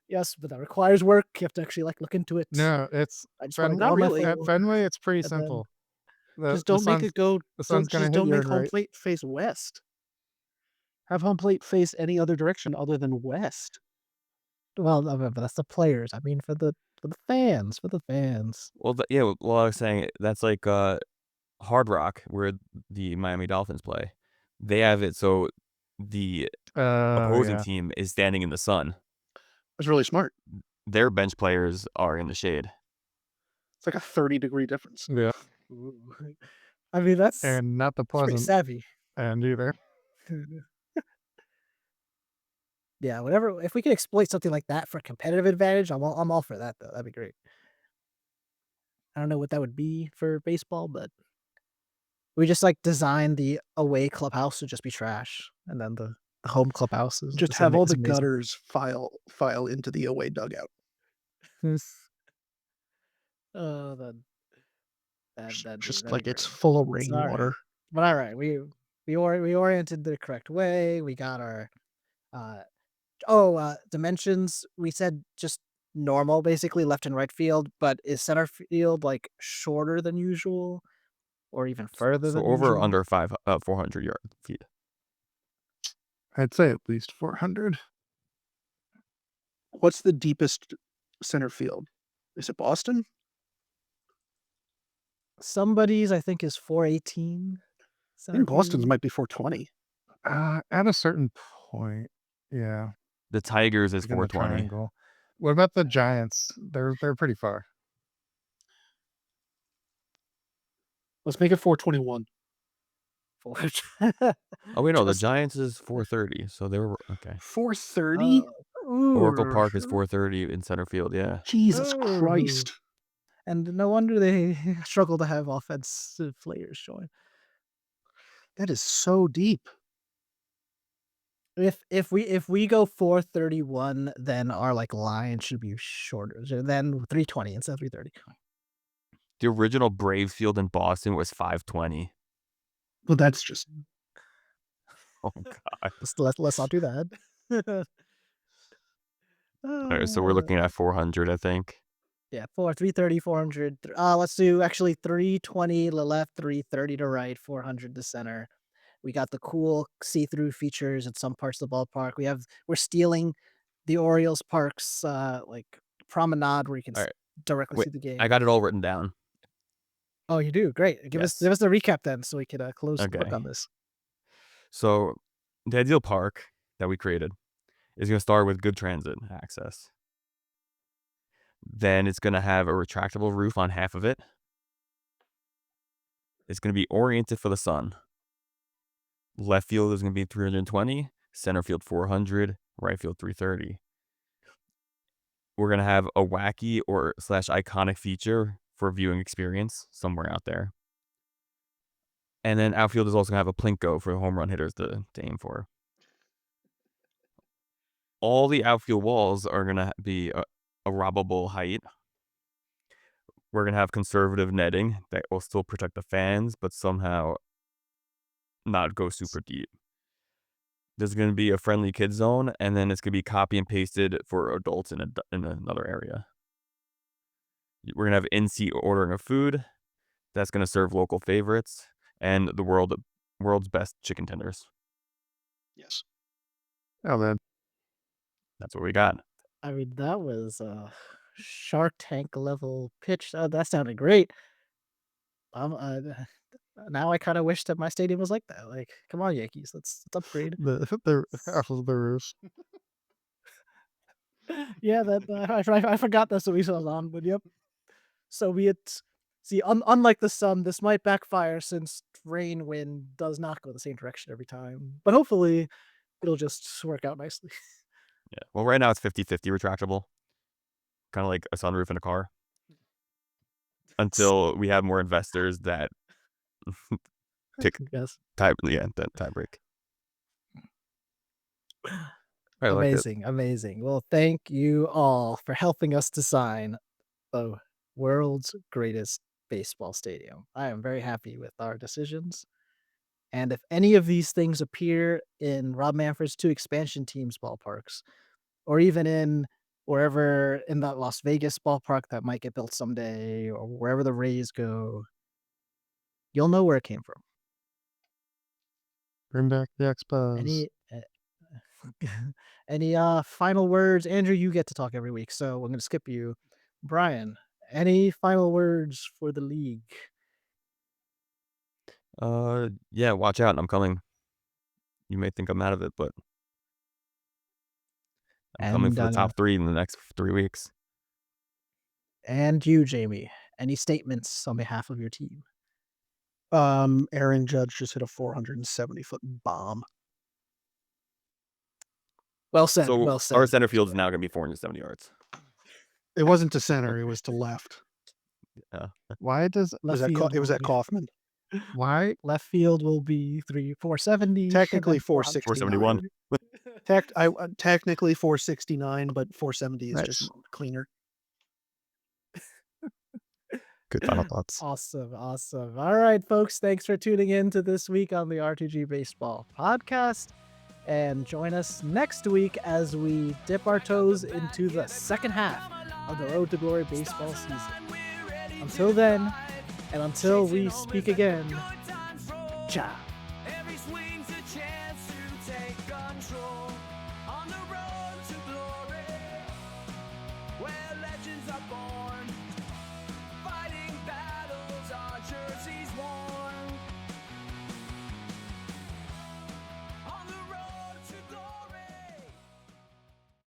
Yes, but that requires work. You have to actually like look into it. No, it's I just want to go Not on my really. at phone Fenway. It's pretty and then simple. Just don't make it go. The sun's gonna Just hit don't you make in home right. plate face west. Have home plate face any other direction other than west. well, no, but that's the players. I mean, for the fans, for the fans. Well, yeah. Well, I was saying that's like Hard Rock, where the Miami Dolphins play. They have it so the opposing Yeah. team is standing in the sun. It's really smart. Their bench players are in the shade. It's like a 30-degree difference. Yeah. Ooh. I mean, that's And not the pretty pleasant savvy. end either. Yeah, whatever. If we could exploit something like that for competitive advantage, I'm all for that though. That'd be great. I don't know what that would be for baseball, but we just like design the away clubhouse to just be trash, and then the home clubhouse is Just just have all is the amazing. gutters file into the away dugout. Oh, that'd Just be like it's great. full of All right. rainwater. But all right, we oriented the correct way. We got our dimensions. We said just normal, basically left and right field. But is center field like shorter than usual, or even further So than over or usual? under 400 feet. I'd say at least 400. What's the deepest center field? Is it Boston? Somebody's I think is 418. I think Boston's might be 420. At a certain point, yeah. The Tigers is Like in the 420. triangle. What about the Giants? They're pretty far. Let's make it 421. Oh wait, no, the Just- Giants is 430. So they were okay. 430? Oracle Park is 430 in center field. Yeah. Jesus Ooh. Christ. And no wonder they struggle to have offensive players join. That is so deep. If we go 431, then our like line should be shorter than 320 instead of 330. The original Braves field in Boston was 520. Well, that's just Oh god. Let's not do that. All right, so we're looking at 400, I think. Yeah, 330, 400. Let's do actually 320 to the left, 330 to right, 400 to center. We got the cool see-through features at some parts of the ballpark. We're stealing the Orioles Park's like promenade where you can All right. directly Wait, see the game. I got it all written down. Oh, you do? Great. Give us the recap then, so we could close the book Okay. on this. So the ideal park that we created is going to start with good transit access. Then it's going to have a retractable roof on half of it. It's going to be oriented for the sun. Left field is going to be 320, center field 400, right field 330. We're going to have a wacky or / iconic feature for viewing experience somewhere out there. And then outfield is also going to have a plinko for home run hitters to aim for. All the outfield walls are going to be a robbable height. We're going to have conservative netting that will still protect the fans, but somehow not go super deep. There's going to be a friendly kid zone, and then it's going to be copy and pasted for adults in another area. We're going to have in-seat ordering of food. That's going to serve local favorites and the world's best chicken tenders. Yes. Oh, man. That's what we got. I mean, that was a Shark Tank level pitch. That sounded great. Now I kind of wish that my stadium was like that. Like, come on, Yankees, let's upgrade. The half of the roof. Yeah, I forgot that's what we saw on, but yep. So unlike the sun, this might backfire since wind does not go the same direction every time. But hopefully, it'll just work out nicely. Yeah. Well, right now it's 50-50 retractable. Kind of like a sunroof in a car. Until we have more investors that pick Yes. that tie break. I like it. Amazing. Well, thank you all for helping us design the world's greatest baseball stadium. I am very happy with our decisions. And if any of these things appear in Rob Manfred's 2 expansion teams ballparks, or even in wherever in that Las Vegas ballpark that might get built someday, or wherever the Rays go, you'll know where it came from. Bring back the Expos. Any final words? Andrew, you get to talk every week, so I'm going to skip you. Brian, any final words for the league? Yeah, watch out. I'm coming. You may think I'm out of it, but I'm coming for the top 3 in the next 3 weeks. And you, Jamie, any statements on behalf of your team? Aaron Judge just hit a 470-foot bomb. Well said. So well said. our center field is now going to be 470 yards. It wasn't to center; it was to left. Why does It was at Kaufman. why Left field will be 470. Technically 469. 471. Technically 469, but 470 is Nice. just cleaner. Good final thoughts. Awesome. All right, folks. Thanks for tuning in to this week on the RtG Baseball podcast. And join us next week as we dip our toes into the second half of the Road to Glory baseball season. Until then, and until we speak again, ciao.